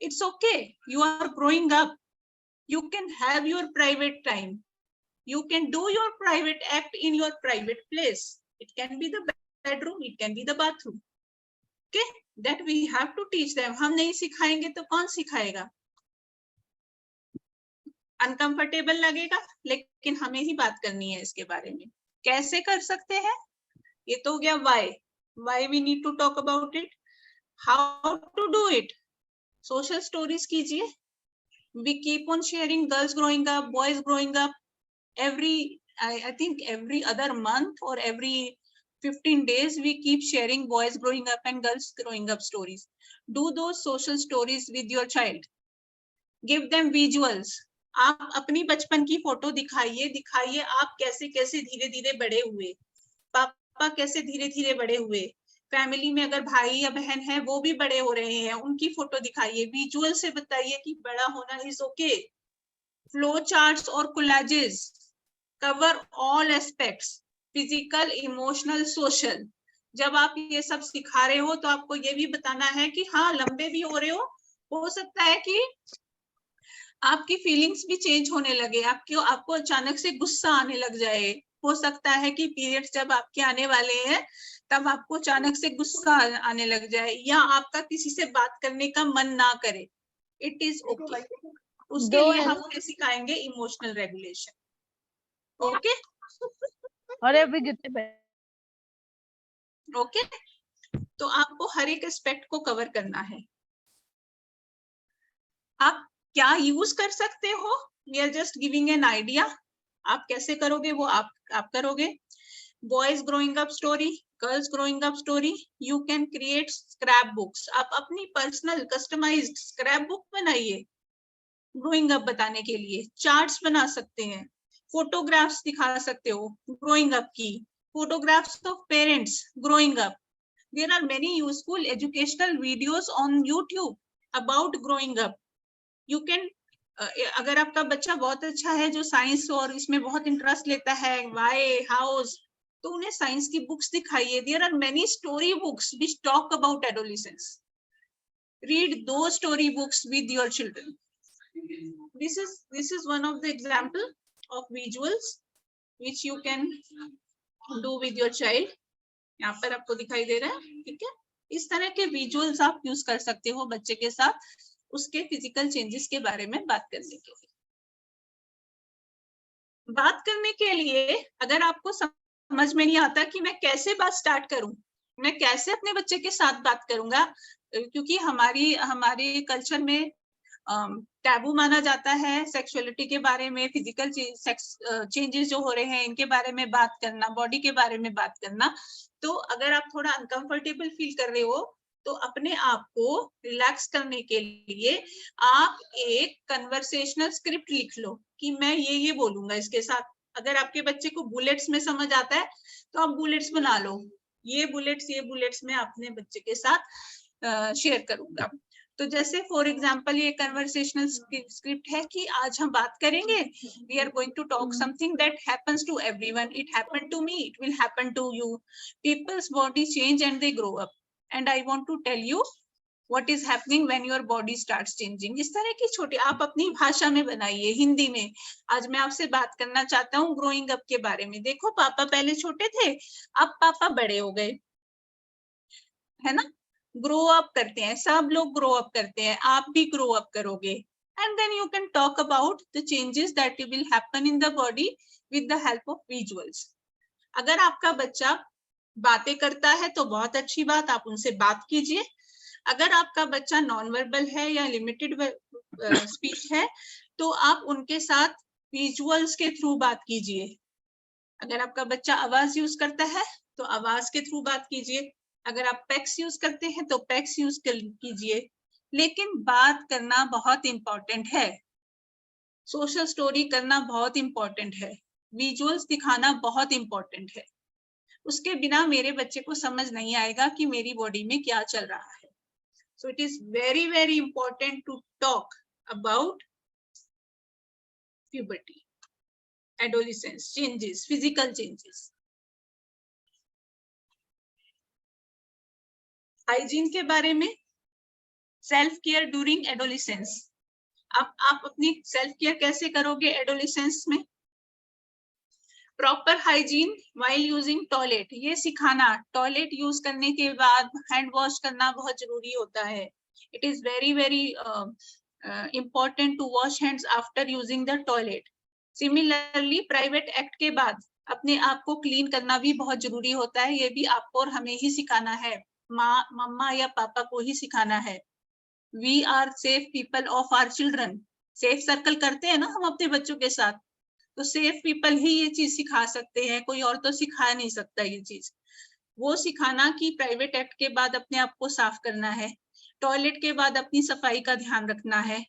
It's okay. You are growing up. You can have your private time. You can do your private act in your private place. It can be the bedroom. It can be the bathroom. Okay? That we have to teach them. हम नहीं सिखाएंगे तो कौन सिखाएगा? Uncomfortable लगेगा, लेकिन हमें ही बात करनी है इसके बारे में। कैसे कर सकते हैं? ये तो हो गया why we need to talk about it. How to do it? Social stories कीजिए. We keep on sharing girls growing up, boys growing up. I think every other month or every 15 days we keep sharing boys growing up and girls growing up stories. Do those social stories with your child. Give them visuals. आप अपनी बचपन की photo दिखाइए आप कैसे कैसे धीरे धीरे बड़े हुए, पापा कैसे धीरे धीरे बड़े हुए, फैमिली में अगर भाई या बहन है वो भी बड़े हो रहे हैं, उनकी फोटो दिखाइए, विजुअल से बताइए कि बड़ा होना इज ओके। फ्लो चार्ट्स और collages cover all aspects, physical, emotional, social. जब आप ये सब सिखा रहे हो तो आपको ये भी बताना है कि हाँ लंबे भी हो रहे हो सकता है कि आपकी फीलिंग्स भी चेंज होने लगे, आपको अचानक से गुस्सा आने लग जाए। हो सकता है कि पीरियड्स जब आपके आने वाले हैं तब आपको अचानक से गुस्सा आने लग जाए, या आपका किसी से बात करने का मन ना करे। It is okay. उसके लिए हम उन्हें सिखाएंगे इमोशनल रेगुलेशन। ओके ओके, तो आपको हर एक एस्पेक्ट को कवर करना है। आप क्या यूज कर सकते हो, we are just giving an idea. आप कैसे करोगे वो आप करोगे। Boys growing up story, girls growing up story, you can create scrap books. आप अपनी पर्सनल कस्टमाइज्ड स्क्रैप बुक बनाइए ग्रोइंग अप बताने के लिए। चार्ट्स बना सकते हैं, फोटोग्राफ्स दिखा सकते हो ग्रोइंग अप की, photographs of parents growing up. There are many useful educational videos on YouTube about growing up. You can, अगर आपका बच्चा बहुत अच्छा है जो साइंस और इसमें बहुत इंटरेस्ट लेता है, व्हाई, हाउस, तो उन्हें साइंस की बुक्स दिखाइए। There are many story books which talk about adolescence. Read those story books with your children. this is one of the example of visuals which you can do with your child. यहाँ पर आपको दिखाई दे रहा है, ठीक है। इस तरह के विजुअल्स आप यूज कर सकते हो बच्चे के साथ उसके फिजिकल चेंजेस के बारे में बात करने के लिए। अगर आपको समझ में नहीं आता कि मैं कैसे बात स्टार्ट करूं, मैं कैसे अपने बच्चे के साथ बात करूंगा, क्योंकि हमारे कल्चर में टैबू माना जाता है सेक्सुअलिटी के बारे में, फिजिकल चेंजेस जो हो रहे हैं इनके बारे में बात करना, बॉडी के बारे में बात करना। तो अगर आप थोड़ा अनकंफर्टेबल फील कर रहे हो तो अपने आप को रिलैक्स करने के लिए आप एक कन्वर्सेशनल स्क्रिप्ट लिख लो कि मैं ये बोलूंगा इसके साथ। अगर आपके बच्चे को बुलेट्स में समझ आता है तो आप बुलेट्स बना लो, ये बुलेट्स मैं अपने बच्चे के साथ शेयर करूंगा। तो जैसे फॉर एग्जाम्पल ये कन्वर्सेशनल स्क्रिप्ट है कि आज हम बात करेंगे, we are going to talk something that happens to everyone, it happened to me, it will happen to you. People's body change and they grow up and I want to tell you what is happening when your body starts changing. इस तरह की छोटी आप अपनी भाषा में बनाइए, हिंदी में। आज मैं आपसे बात करना चाहता हूँ ग्रोइंग अप के बारे में। देखो पापा पहले छोटे थे, अब पापा बड़े हो गए, है ना। ग्रो अप करते हैं, सब लोग ग्रो अप करते हैं, आप भी ग्रो अप करोगे। And then you can talk about the changes that will happen in the body with the help of visuals. अगर आपका बच्चा बातें करता है तो बहुत अच्छी बात, आप उनसे बात कीजिए। अगर आपका बच्चा नॉन वर्बल है या लिमिटेड स्पीच है तो आप उनके साथ विजुअल्स के थ्रू बात कीजिए। अगर आपका बच्चा आवाज यूज करता है तो आवाज के थ्रू बात कीजिए। अगर आप पैक्स यूज करते हैं तो पैक्स यूज कीजिए। लेकिन बात करना बहुत इंपॉर्टेंट है। सोशल स्टोरी करना बहुत इंपॉर्टेंट है, विजुअल्स दिखाना बहुत इंपॉर्टेंट है। उसके बिना मेरे बच्चे को समझ नहीं आएगा कि मेरी बॉडी में क्या चल रहा है। So it is very very important to talk about puberty, adolescence changes, physical changes. Hygiene के बारे में, सेल्फ केयर ड्यूरिंग एडोलिसेंस। अब आप अपनी सेल्फ केयर कैसे करोगे एडोलिसेंस में? Proper hygiene while using toilet, ये सिखाना। टॉयलेट यूज करने के बाद हैंड वॉश करना बहुत जरूरी होता है। It is very very important to wash hands after using the toilet. Similarly, private act के बाद अपने आप को क्लीन करना भी बहुत जरूरी होता है। ये भी आपको और हमें ही सिखाना है, माँ, मम्मा या पापा को ही सिखाना है। We are safe people of our children. Safe circle करते हैं ना हम अपने बच्चों के साथ, तो सेफ पीपल ही ये चीज सिखा सकते हैं, कोई और तो सिखा नहीं सकता ये चीज। वो सिखाना कि प्राइवेट एक्ट के बाद अपने आप को साफ करना है, टॉयलेट के बाद अपनी सफाई का ध्यान रखना है।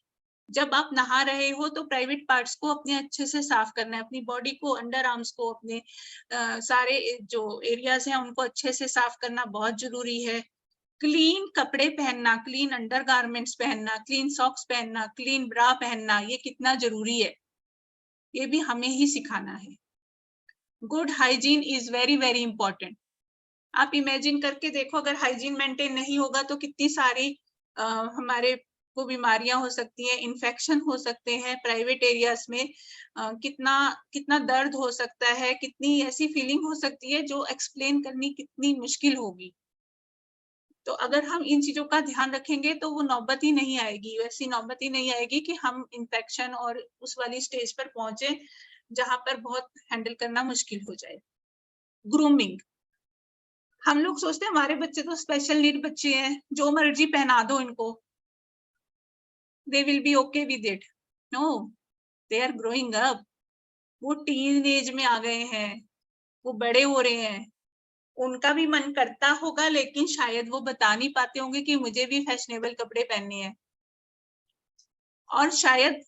जब आप नहा रहे हो तो प्राइवेट पार्ट्स को अपने अच्छे से साफ करना है, अपनी बॉडी को, अंडर आर्म्स को, अपने सारे जो एरियाज हैं उनको अच्छे से साफ करना बहुत जरूरी है। क्लीन कपड़े पहनना, क्लीन अंडर गारमेंट्स पहनना, क्लीन सॉक्स पहनना, क्लीन ब्रा पहनना, ये कितना जरूरी है, ये भी हमें ही सिखाना है। Good hygiene is very very important. आप इमेजिन करके देखो, अगर हाइजीन मेंटेन नहीं होगा तो कितनी सारी हमारे को बीमारियां हो सकती हैं, इन्फेक्शन हो सकते हैं प्राइवेट एरियाज में, कितना कितना दर्द हो सकता है, कितनी ऐसी फीलिंग हो सकती है जो एक्सप्लेन करनी कितनी मुश्किल होगी। तो अगर हम इन चीजों का ध्यान रखेंगे तो वो नौबत ही नहीं आएगी, वैसी नौबत ही नहीं आएगी कि हम इन्फेक्शन और उस वाली स्टेज पर पहुंचे जहां पर बहुत हैंडल करना मुश्किल हो जाए। ग्रूमिंग, हम लोग सोचते हैं हमारे बच्चे तो स्पेशल नीड बच्चे हैं, जो मर्जी पहना दो इनको, they will be okay with it. No, they are growing up. वो टीन एज में आ गए हैं, वो बड़े हो रहे हैं, उनका भी मन करता होगा लेकिन शायद वो बता नहीं पाते होंगे कि मुझे भी फैशनेबल कपड़े पहनने हैं, और शायद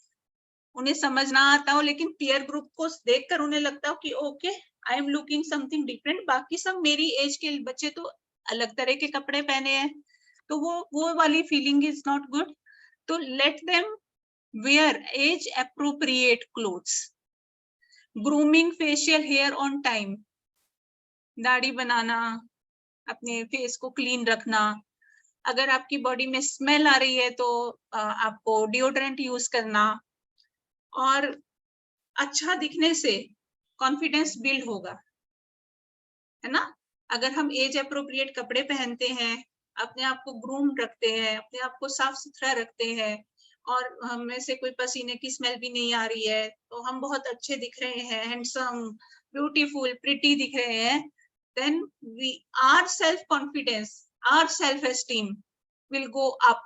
उन्हें समझ ना आता हो, लेकिन पीयर ग्रुप को देखकर उन्हें लगता हो कि okay I am looking something different, बाकी सब मेरी एज के बच्चे तो अलग तरह के कपड़े पहने हैं, तो वो वाली फीलिंग इज नॉट गुड। तो let them wear age appropriate clothes. Grooming facial hair on time. दाढ़ी बनाना, अपने फेस को क्लीन रखना। अगर आपकी बॉडी में स्मेल आ रही है तो आपको डिओड्रेंट यूज करना, और अच्छा दिखने से कॉन्फिडेंस बिल्ड होगा, है ना। अगर हम एज अप्रोप्रिएट कपड़े पहनते हैं, अपने आप को ग्रूम रखते हैं, अपने आप को साफ सुथरा रखते हैं, और हमें से कोई पसीने की स्मेल भी नहीं आ रही है, तो हम बहुत अच्छे दिख रहे हैं, हैंडसम, ब्यूटीफुल, प्रिटी दिख रहे हैं, then our self confidence, our self esteem will go up,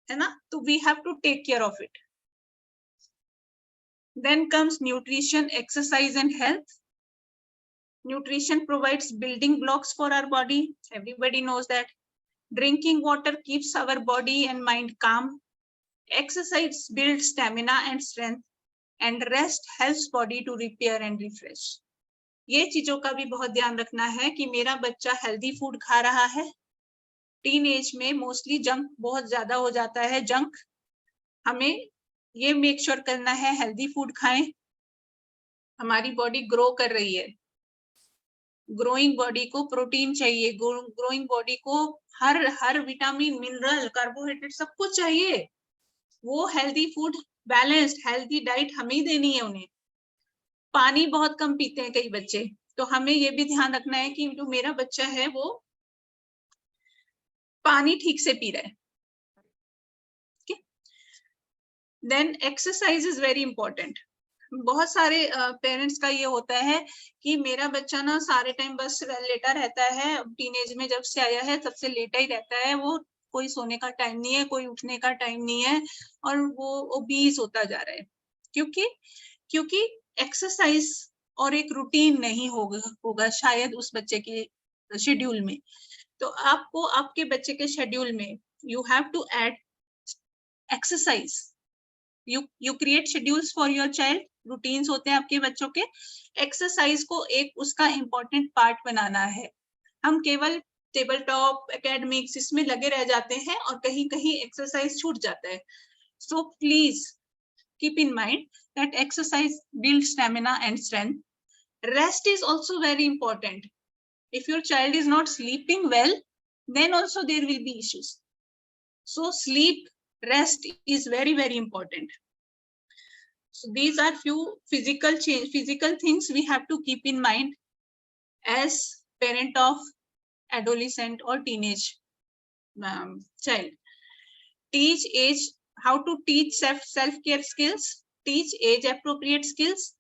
है ना। तो we have to take care of it. Then comes nutrition, exercise and health. Nutrition provides building blocks for our body. Everybody knows that. Drinking water keeps our body and mind calm. Exercise builds stamina and strength, and rest helps body to repair and refresh. ये चीजों का भी बहुत ध्यान रखना है कि मेरा बच्चा हेल्दी फूड खा रहा है। टीन एज में मोस्टली जंक बहुत ज्यादा हो जाता है, जंक, हमें ये मेक श्योर करना है हेल्दी फूड खाएं। हमारी बॉडी ग्रो कर रही है, ग्रोइंग बॉडी को प्रोटीन चाहिए, ग्रोइंग बॉडी को हर विटामिन, मिनरल, कार्बोहाइड्रेट सब कुछ चाहिए। वो healthy food, balanced healthy diet हमें ही देनी है उन्हें। पानी बहुत कम पीते हैं कई बच्चे, तो हमें ये भी ध्यान रखना है कि जो मेरा बच्चा है वो पानी ठीक से पी रहा है। Then exercise is very important. बहुत सारे पेरेंट्स का ये होता है कि मेरा बच्चा ना सारे टाइम बस लेटा रहता है, टीनेज में जब से आया है तब से लेटा ही रहता है, वो कोई सोने का टाइम नहीं है, कोई उठने का टाइम नहीं है, और वो ओबीज होता जा रहा है। क्योंकि एक्सरसाइज और एक रूटीन नहीं होगा शायद उस बच्चे के शेड्यूल में। तो आपको आपके बच्चे के शेड्यूल में you have to add exercise. you create schedules for your child, routines होते हैं आपके बच्चों के. एक्सरसाइज को एक उसका इम्पोर्टेंट पार्ट बनाना है. हम केवल टेबल टॉप, एकेडमिक्स इसमें लगे रह जाते हैं और कहीं कहीं एक्सरसाइज छूट जाता है. So please keep in mind that exercise builds stamina and strength. Rest is also very important. If your child is not sleeping well, then also there will be issues. So sleep, rest is very, very important. So these are few physical things we have to keep in mind as parent of adolescent or teenage child. Teach age, how to teach self-care skills, teach age appropriate skills,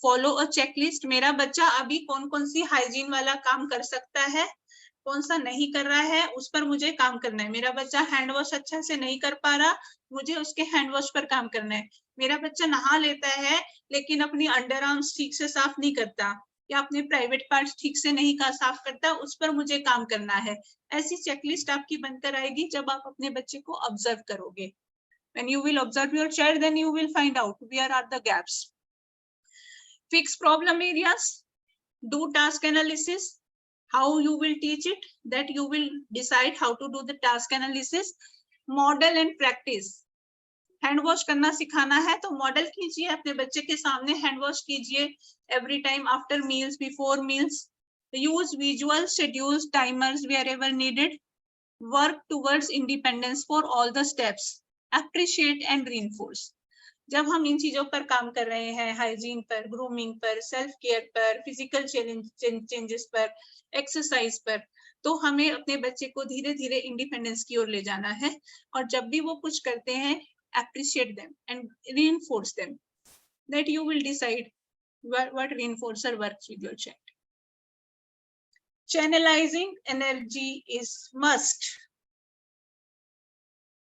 follow a checklist. मेरा बच्चा अभी कौन कौन सी hygiene वाला काम कर सकता है, कौन सा नहीं कर रहा है, उस पर मुझे काम करना है. मेरा बच्चा हैंड वॉश अच्छा से नहीं कर पा रहा, मुझे उसके हैंड वॉश पर काम करना है. मेरा बच्चा नहा लेता है लेकिन अपनी अंडर आर्म्स ठीक से साफ नहीं करता या अपने प्राइवेट पार्ट्स ठीक से नहीं साफ करता, उस पर मुझे काम करना है. ऐसी चेकलिस्ट आपकी बनकर आएगी जब आप अपने बच्चे को ऑब्जर्व करोगे. When you will observe your child, then you will find out where are the gaps. Fix problem areas, do task analysis. How you will teach it, that you will decide how to do the task analysis. Model and practice. Hand wash करना सिखाना है तो model कीजिए, अपने बच्चे के सामने hand wash कीजिए every time, after meals, before meals. Use visual schedules, timers wherever needed. Work towards independence for all the steps. Appreciate and reinforce. जब हम इन चीजों पर काम कर रहे हैं, हाइजीन पर, ग्रूमिंग पर, सेल्फ केयर पर, फिजिकल चेंजेस पर, एक्सरसाइज पर, तो हमें अपने बच्चे को धीरे धीरे इंडिपेंडेंस की ओर ले जाना है. और जब भी वो कुछ करते हैं, appreciate them and reinforce them. That you will decide what reinforcer works with your child. Channelizing energy is must.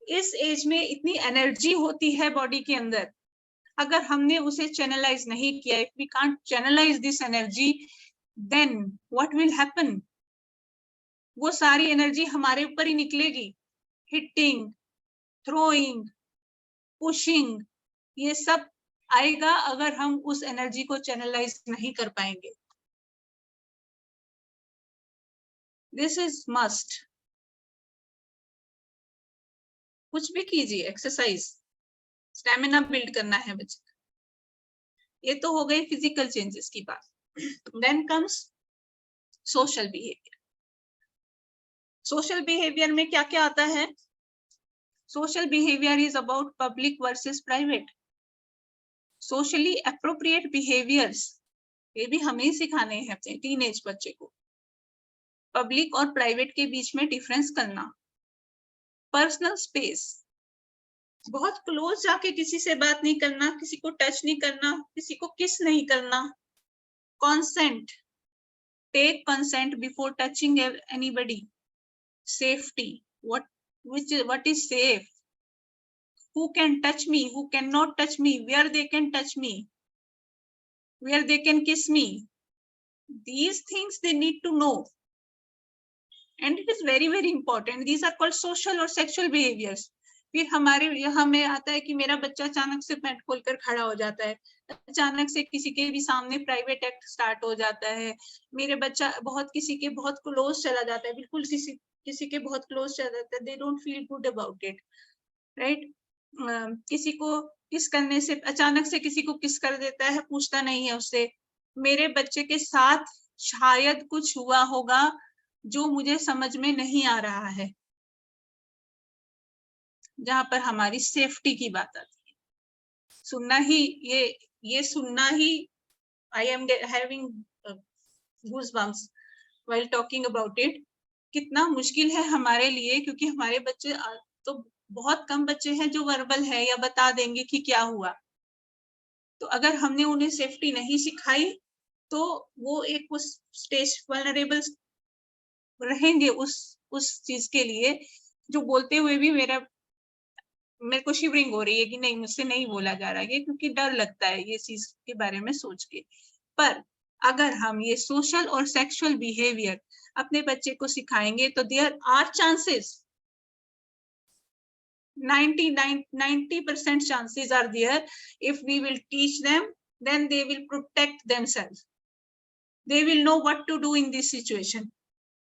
इस एज में इतनी एनर्जी होती है बॉडी के अंदर, अगर हमने उसे चैनलाइज नहीं किया, if we can't channelize this energy, then what will happen? वो सारी एनर्जी हमारे ऊपर ही निकलेगी. हिटिंग, थ्रोइंग, पुशिंग, ये सब आएगा अगर हम उस एनर्जी को चैनलाइज नहीं कर पाएंगे. This is must. कुछ भी कीजिए, एक्सरसाइज, स्टैमिना बिल्ड करना है बच्चे का. ये तो हो गई फिजिकल चेंजेस की बात. Then comes social behaviour. Social behaviour में क्या क्या आता है? Social behavior is about public versus private. Socially appropriate behaviors, ये भी हमें ही सिखाने हैं अपने टीनेज बच्चे को. पब्लिक और प्राइवेट के बीच में डिफरेंस करना. पर्सनल स्पेस, बहुत क्लोज जाके किसी से बात नहीं करना, किसी को टच नहीं करना, किसी को किस नहीं करना. Consent, take consent before touching anybody. Safety, what is safe, who can touch me, who cannot touch me, where they can touch me, where they can kiss me. These things they need to know, and it is very very important. These are called social or sexual behaviors. फिर हमारे यहाँ में आता है कि मेरा बच्चा अचानक से पैंट खोलकर खड़ा हो जाता है, अचानक से किसी के भी सामने प्राइवेट एक्ट स्टार्ट हो जाता है, मेरे बच्चा किसी के बहुत क्लोज चला जाता है, बिल्कुल किसी के बहुत क्लोज चला जाता है. They don't feel good about it, right. किसी को किस करने से, अचानक से किसी को किस कर देता है, पूछता नहीं है उससे. मेरे बच्चे के साथ शायद कुछ हुआ होगा जो मुझे समझ में नहीं आ रहा है, जहां पर हमारी सेफ्टी की बात आती है. सुनना ही, ये सुनना ही, I am having goosebumps while talking about it. कितना मुश्किल है हमारे लिए, क्योंकि हमारे बच्चे तो बहुत कम बच्चे हैं जो वर्बल है या बता देंगे कि क्या हुआ. तो अगर हमने उन्हें सेफ्टी नहीं सिखाई तो वो एक उस स्टेज वल्नरेबल रहेंगे उस चीज के लिए, जो बोलते हुए भी मेरे को शिवरिंग हो रही है कि नहीं, मुझसे नहीं बोला जा रहा है, क्योंकि डर लगता है ये चीज के बारे में सोच के. पर अगर हम ये सोशल और सेक्सुअल बिहेवियर अपने बच्चे को सिखाएंगे तो there are chances 90% chances are there. If we will teach them, then they will protect themselves. They will know what to do in this situation.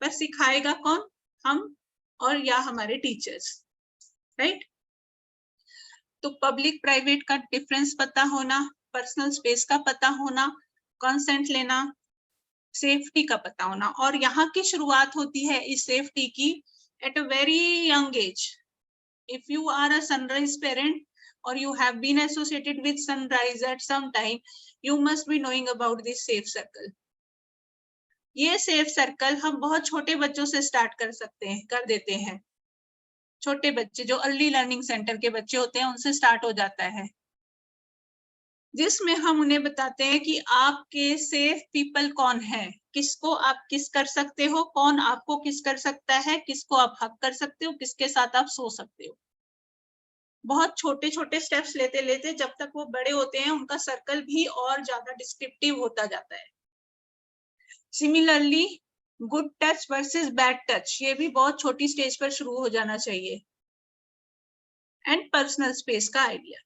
पर सिखाएगा कौन? हम और या हमारे टीचर्स, राइट? तो पब्लिक प्राइवेट का डिफरेंस पता होना, पर्सनल स्पेस का पता होना, कंसेंट लेना, सेफ्टी का पता होना, और यहाँ की शुरुआत होती है इस सेफ्टी की at a very young age. If you are a sunrise parent or you have been associated with sunrise at some time, you must be knowing about this safe circle. ये सेफ सर्कल हम बहुत छोटे बच्चों से start कर देते हैं. छोटे बच्चे जो अर्ली लर्निंग सेंटर के बच्चे होते हैं उनसे स्टार्ट हो जाता है, जिसमें हम उन्हें बताते हैं कि आपके सेफ पीपल कौन है, किसको आप किस कर सकते हो, कौन आपको किस कर सकता है, किसको आप हक कर सकते हो, किसके साथ आप सो सकते हो. बहुत छोटे छोटे स्टेप्स लेते लेते जब तक वो बड़े होते हैं उनका सर्कल भी और ज्यादा डिस्क्रिप्टिव होता जाता है. Similarly good touch versus bad touch, ये भी बहुत छोटी स्टेज पर शुरू हो जाना चाहिए. एंड पर्सनल स्पेस का idea.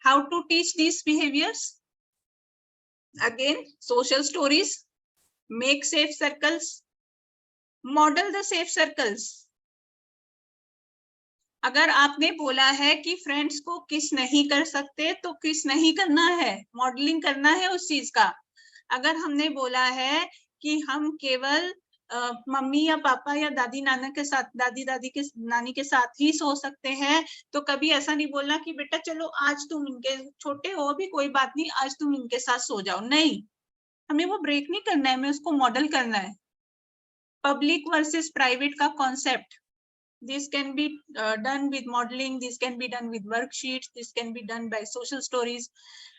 How to teach these behaviours? Again social stories, make safe circles, model the safe circles. अगर आपने बोला है कि फ्रेंड्स को किस नहीं कर सकते तो किस नहीं करना है, मॉडलिंग करना है उस चीज का. अगर हमने बोला है कि हम केवल मम्मी या पापा या दादी नाना के साथ, दादी नानी के साथ ही सो सकते हैं, तो कभी ऐसा नहीं बोलना कि बेटा चलो आज तुम इनके, छोटे हो भी कोई बात नहीं, आज तुम इनके साथ सो जाओ. नहीं, हमें वो ब्रेक नहीं करना है, हमें उसको मॉडल करना है. पब्लिक वर्सेस प्राइवेट का concept, this can be done with modeling, this can be done with worksheets, this can be done by social stories.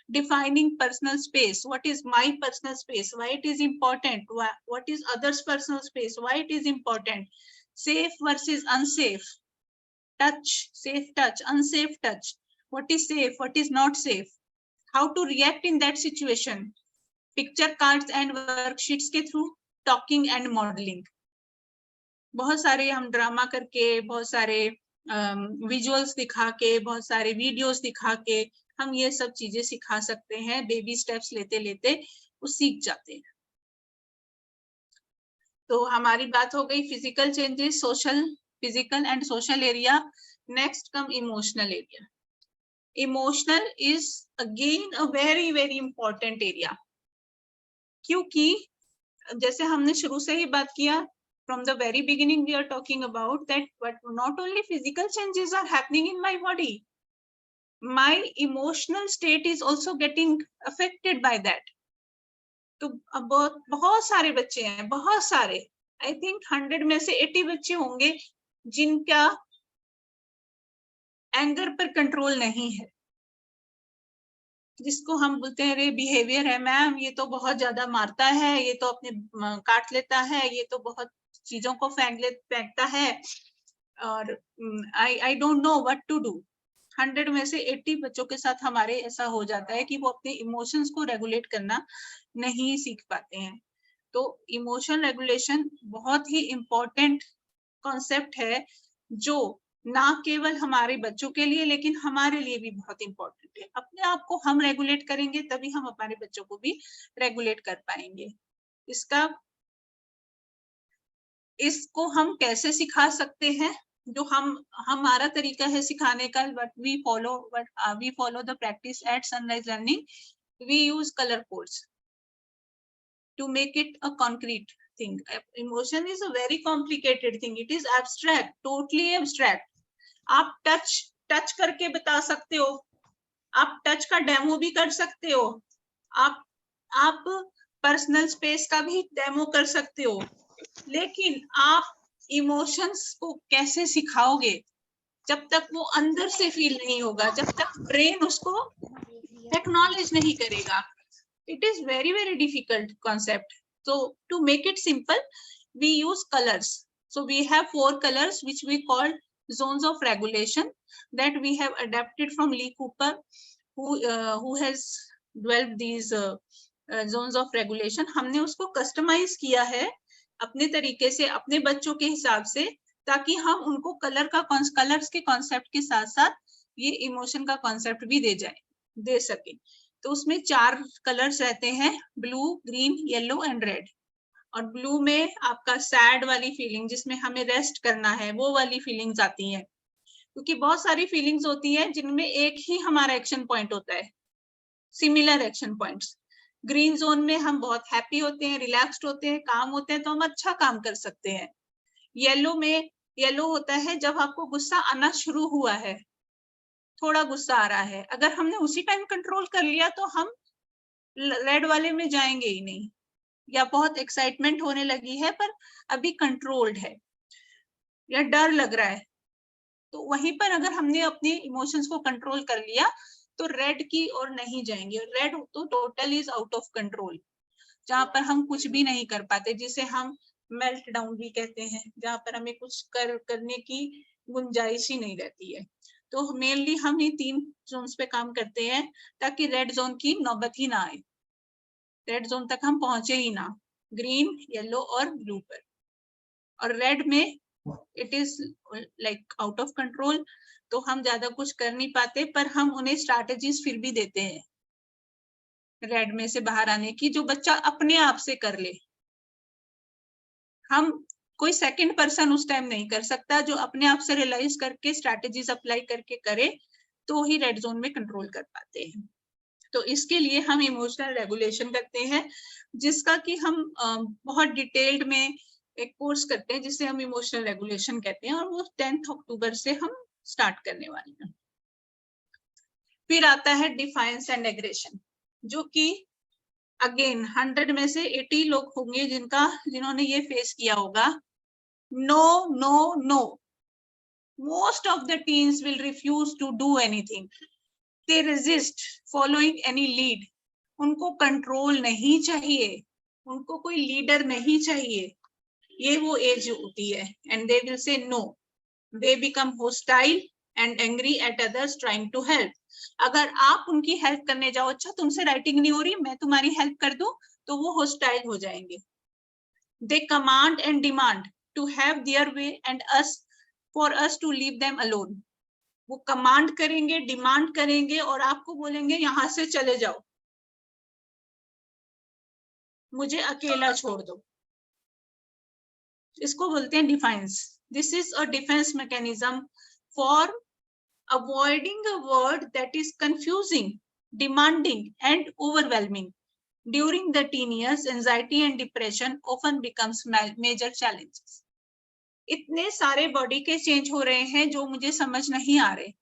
Defining personal space, what is my personal space, why it is important, what is others personal space, why it is important. Safe versus unsafe, touch, safe touch, unsafe touch, what is safe, what is not safe, how to react in that situation. Picture cards and worksheets के through talking and modeling. बहुत सारे हम drama करके, बहुत सारे visuals दिखा के, बहुत सारे वीडियोस दिखा के हम ये सब चीजें सिखा सकते हैं. बेबी स्टेप्स लेते लेते वो सीख जाते हैं. तो हमारी बात हो गई physical changes, social, physical and social area. Next come emotional area. Emotional is again a very very important area, क्योंकि जैसे हमने शुरू से ही बात किया, from the very beginning we are talking about that, but not only physical changes are happening in my body, my emotional state is also getting affected by that. तो बहुत सारे बच्चे हैं, बहुत सारे, I think 100 में से 80 बच्चे होंगे जिनका एंगर पर कंट्रोल नहीं है, जिसको हम बोलते हैं रे बिहेवियर है मैम, ये तो बहुत ज्यादा मारता है, ये तो अपने काट लेता है, ये तो बहुत चीजों को फेंकता है, और I don't know what to do. 100 में से 80 बच्चों के साथ हमारे ऐसा हो जाता है कि वो अपने इमोशंस को रेगुलेट करना नहीं सीख पाते हैं. तो इमोशन रेगुलेशन बहुत ही इम्पोर्टेंट कॉन्सेप्ट है, जो ना केवल हमारे बच्चों के लिए लेकिन हमारे लिए भी बहुत इम्पोर्टेंट है. अपने आप को हम रेगुलेट करेंगे तभी हम हमारे बच्चों को भी रेगुलेट कर पाएंगे. इसको हम कैसे सिखा सकते हैं? जो हमारा तरीका है सिखाने का, what we follow the practice at Sunrise Learning. We use color codes to make it a concrete thing. Emotion is a very complicated thing. It is abstract, totally abstract. आप टच करके बता सकते हो, आप टच का demo भी कर सकते हो, आप पर्सनल स्पेस का भी डेमो कर सकते हो, लेकिन आप इमोशंस को कैसे सिखाओगे जब तक वो अंदर से फील नहीं होगा, जब तक ब्रेन उसको एक्नॉलेज नहीं करेगा. It is very very difficult concept. So to make it simple, we use colors. So we have 4 colors which we call zones of regulation, that we have adapted from Lee Cooper, who has developed these zones of regulation. हमने उसको customise किया है अपने तरीके से, अपने बच्चों के हिसाब से, ताकि हम उनको कलर्स के कॉन्सेप्ट के साथ साथ ये इमोशन का कॉन्सेप्ट भी दे सके। तो उसमें 4 कलर्स रहते हैं, blue, green, yellow and red. और ब्लू में आपका सैड वाली फीलिंग, जिसमें हमें रेस्ट करना है, वो वाली फीलिंग्स आती हैं, क्योंकि बहुत सारी फीलिंग्स होती हैं जिनमें एक ही हमारा एक्शन पॉइंट होता है, similar action points. Green zone में हम बहुत हैप्पी होते हैं, रिलैक्स्ड होते हैं, काम होते हैं, तो हम अच्छा काम कर सकते हैं। येलो होता है जब आपको गुस्सा आना शुरू हुआ है, थोड़ा गुस्सा आ रहा है, अगर हमने उसी टाइम कंट्रोल कर लिया तो हम रेड वाले में जाएंगे ही नहीं, या बहुत एक्साइटमेंट होने लगी है पर अभी कंट्रोल्ड है, या डर लग रहा है, तो वहीं पर अगर हमने अपने इमोशंस को कंट्रोल कर लिया तो रेड की ओर नहीं जाएंगे। रेड तो total is out of control, जहां पर हम कुछ भी नहीं कर पाते, जिसे हम मेल्ट डाउन भी कहते हैं, जहां पर हमें कुछ करने की गुंजाइश ही नहीं रहती है। तो मेनली हम ये 3 जोन्स पे काम करते हैं ताकि रेड जोन की नौबत ही ना आए, रेड जोन तक हम पहुंचे ही ना, ग्रीन, येलो और ब्लू पर। और रेड में it is like out of control, तो हम ज्यादा कुछ कर नहीं पाते, पर हम उन्हें स्ट्रैटेजीज फिर भी देते हैं रेड में से बाहर आने की, जो बच्चा अपने आप से कर ले। हम कोई सेकंड पर्सन उस टाइम नहीं कर सकता, जो अपने आप से रियलाइज करके स्ट्रैटेजीज अप्लाई करके करे तो ही रेड जोन में कंट्रोल कर पाते हैं। तो इसके लिए हम इमोशनल रेगुलेशन करते हैं, जिसका कि हम बहुत डिटेल्ड में एक कोर्स करते हैं जिसे हम इमोशनल रेगुलेशन कहते हैं, और वो 10 अक्टूबर से हम स्टार्ट करने वाले हैं। फिर आता है डिफाइंस एंड एग्रेशन, जो कि अगेन 100 में से 80 लोग होंगे जिन्होंने ये फेस किया होगा। No no no, most of the teens will refuse to do anything, they resist following any lead, उनको कंट्रोल नहीं चाहिए, उनको कोई लीडर नहीं चाहिए, ये वो एज होती है, and they will say no, they become hostile and angry at others trying to help। अगर आप उनकी हेल्प करने जाओ, अच्छा तुमसे राइटिंग नहीं हो रही, मैं तुम्हारी हेल्प कर दूं, तो वो hostile हो जाएंगे। they command and demand to have their way and for us to leave them alone। वो कमांड करेंगे, डिमांड करेंगे और आपको बोलेंगे यहाँ से चले जाओ, मुझे अकेला छोड़ दो। इसको बोलते हैं defence. This is a defence mechanism for avoiding a word that is confusing, demanding and overwhelming. During the teen years, anxiety and depression often becomes major challenges. इतने सारे बॉडी के चेंज हो रहे हैं जो मुझे समझ नहीं आ रहे,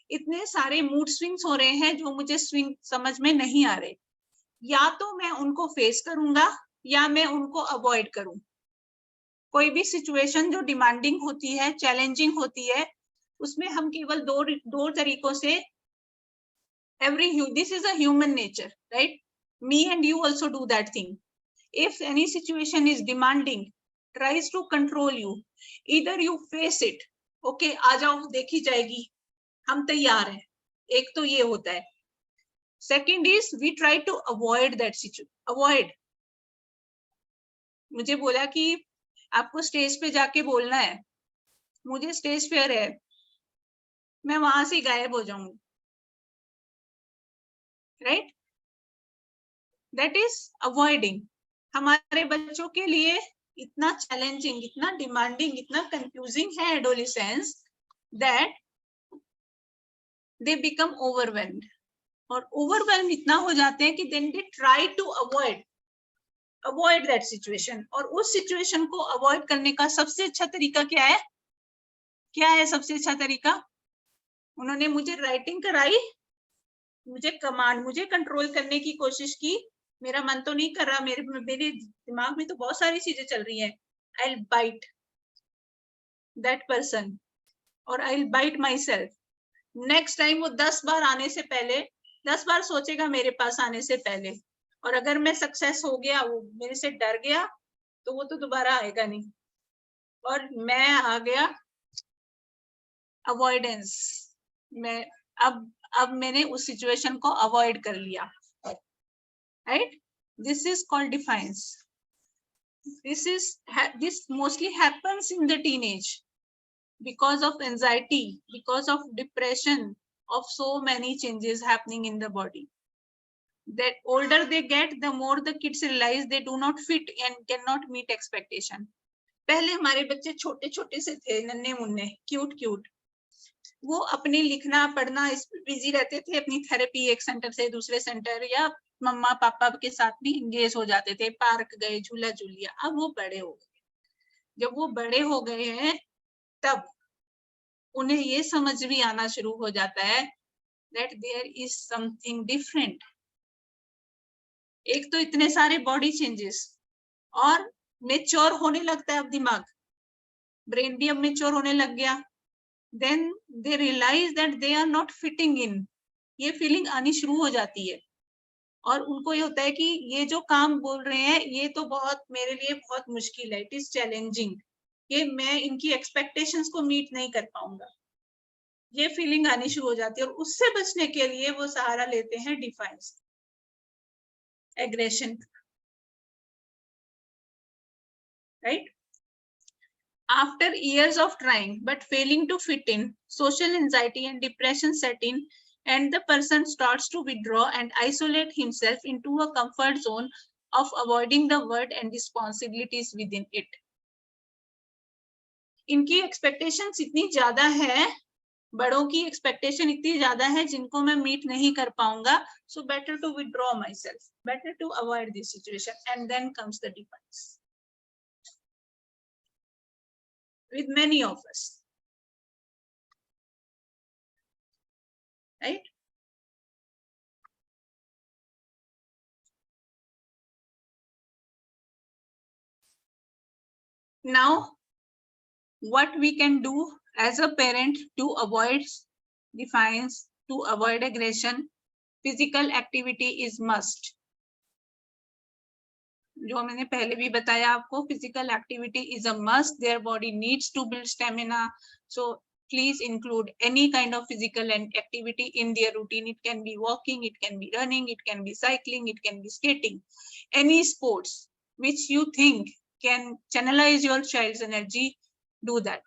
इतने सारे मूड स्विंग्स हो रहे हैं जो मुझे समझ में नहीं आ रहे, या तो मैं उनको फेस करूंगा या मैं उनको अवॉइड करूं। कोई भी सिचुएशन जो डिमांडिंग होती है, चैलेंजिंग होती है, उसमें हम केवल दो तरीकों से, this is a human nature, right? Me and you also do that thing. If any situation is demanding, tries to control you, either you face it, okay, आ जाओ देखी जाएगी, हम तैयार हैं, एक तो ये होता है। Second is we try to avoid that situation, avoid। मुझे बोला कि आपको स्टेज पे जाके बोलना है, मुझे स्टेज फेयर है, मैं वहां से गायब हो जाऊंगी, राइट? That is avoiding. हमारे बच्चों के लिए इतना चैलेंजिंग, इतना डिमांडिंग, इतना कंफ्यूजिंग है adolescence that they become overwhelmed, और ओवरवेल्म इतना हो जाते हैं कि then they try to avoid that situation. और उस सिचुएशन को अवॉइड करने का सबसे अच्छा तरीका क्या है? क्या है सबसे अच्छा तरीका? उन्होंने मुझे राइटिंग कराई, मुझे कंट्रोल करने की कोशिश की, मेरा मन तो नहीं कर रहा, मेरे दिमाग में तो बहुत सारी चीजें चल रही हैं। I will bite that person और I will bite myself. Next time वो 10 बार आने से पहले, 10 बार सोचेगा मेरे पास आने से पहले, और अगर मैं सक्सेस हो गया, वो मेरे से डर गया, तो वो तो दोबारा आएगा नहीं। और मैं आ गया अवॉइडेंस में, अब मैंने उस सिचुएशन को अवॉइड कर लिया, right? This is called defines. This mostly happens in the teenage, because of anxiety, because of depression, of so many changes happening in the body. That older they get, the more the kids realize they do not fit and cannot meet expectation. पहले हमारे बच्चे छोटे छोटे से थे, नन्हे मुन्ने, cute, वो अपने लिखना पढ़ना इस बिजी रहते थे, अपनी थेरेपी एक सेंटर से दूसरे सेंटर या मम्मा पापा के साथ भी इंगेज हो जाते थे, पार्क गए, झूला झूल लिया। अब वो बड़े हो गए, जब वो बड़े हो गए हैं तब उन्हें ये समझ भी आना शुरू हो जाता है that there is something different. एक तो इतने सारे बॉडी चेंजेस और मेच्योर होने लगता है अब दिमाग, ब्रेन भी अब मेच्योर होने लग गया। then they realize that they are not fitting in, ये फीलिंग आनी शुरू हो जाती है और उनको ये होता है कि ये जो काम बोल रहे हैं ये तो बहुत मेरे लिए बहुत मुश्किल है, इट इज चैलेंजिंग, ये मैं इनकी एक्सपेक्टेशंस को मीट नहीं कर पाऊंगा, ये फीलिंग आनी शुरू हो जाती है। और उससे बचने के लिए वो सहारा लेते हैं defines, aggression, right. After years of trying but failing to fit in, social anxiety and depression set in, and the person starts to withdraw and isolate himself into a comfort zone of avoiding the world and responsibilities within it. इनकी expectations इतनी ज्यादा है, बड़ों की expectation इतनी ज्यादा है जिनको मैं meet नहीं कर पाऊंगा, so better to withdraw myself, better to avoid this situation, and then comes the defiance. With many of us, right? Now, what we can do as a parent to avoid defiance, to avoid aggression, physical activity is must. जो मैंने पहले भी बताया आपको, physical activity is a must. Their body needs to build stamina. So please include any kind of physical activity in their routine. It can be walking, it can be running, it can be cycling, it can be skating. Any sports which you think can channelize your child's energy, do that.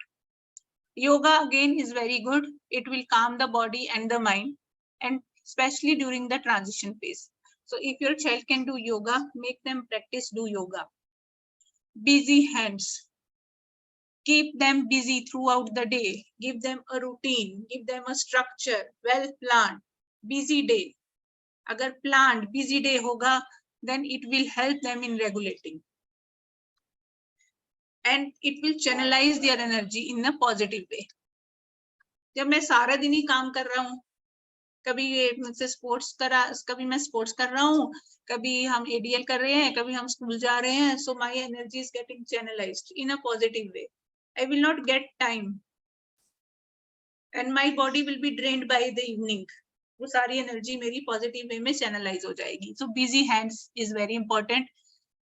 Yoga again is very good. It will calm the body and the mind, and especially during the transition phase. So if your child can do yoga, make them practice do yoga. Busy hands. Keep them busy throughout the day. Give them a routine. Give them a structure. Well planned. Busy day. Agar planned busy day hoga, then it will help them in regulating. And it will channelize their energy in a positive way. जब मैं सारा दिन ही काम कर रहा हूँ, कभी ये मुझसे स्पोर्ट्स करा, कभी मैं स्पोर्ट्स कर रहा हूँ, कभी हम एडीएल कर रहे हैं, कभी हम स्कूल जा रहे हैं, so my energy is getting channelized in a positive way. I will not get time and my body will be drained by the evening. वो सारी एनर्जी मेरी पॉजिटिव वे में चैनलाइज हो जाएगी. So busy hands is very important.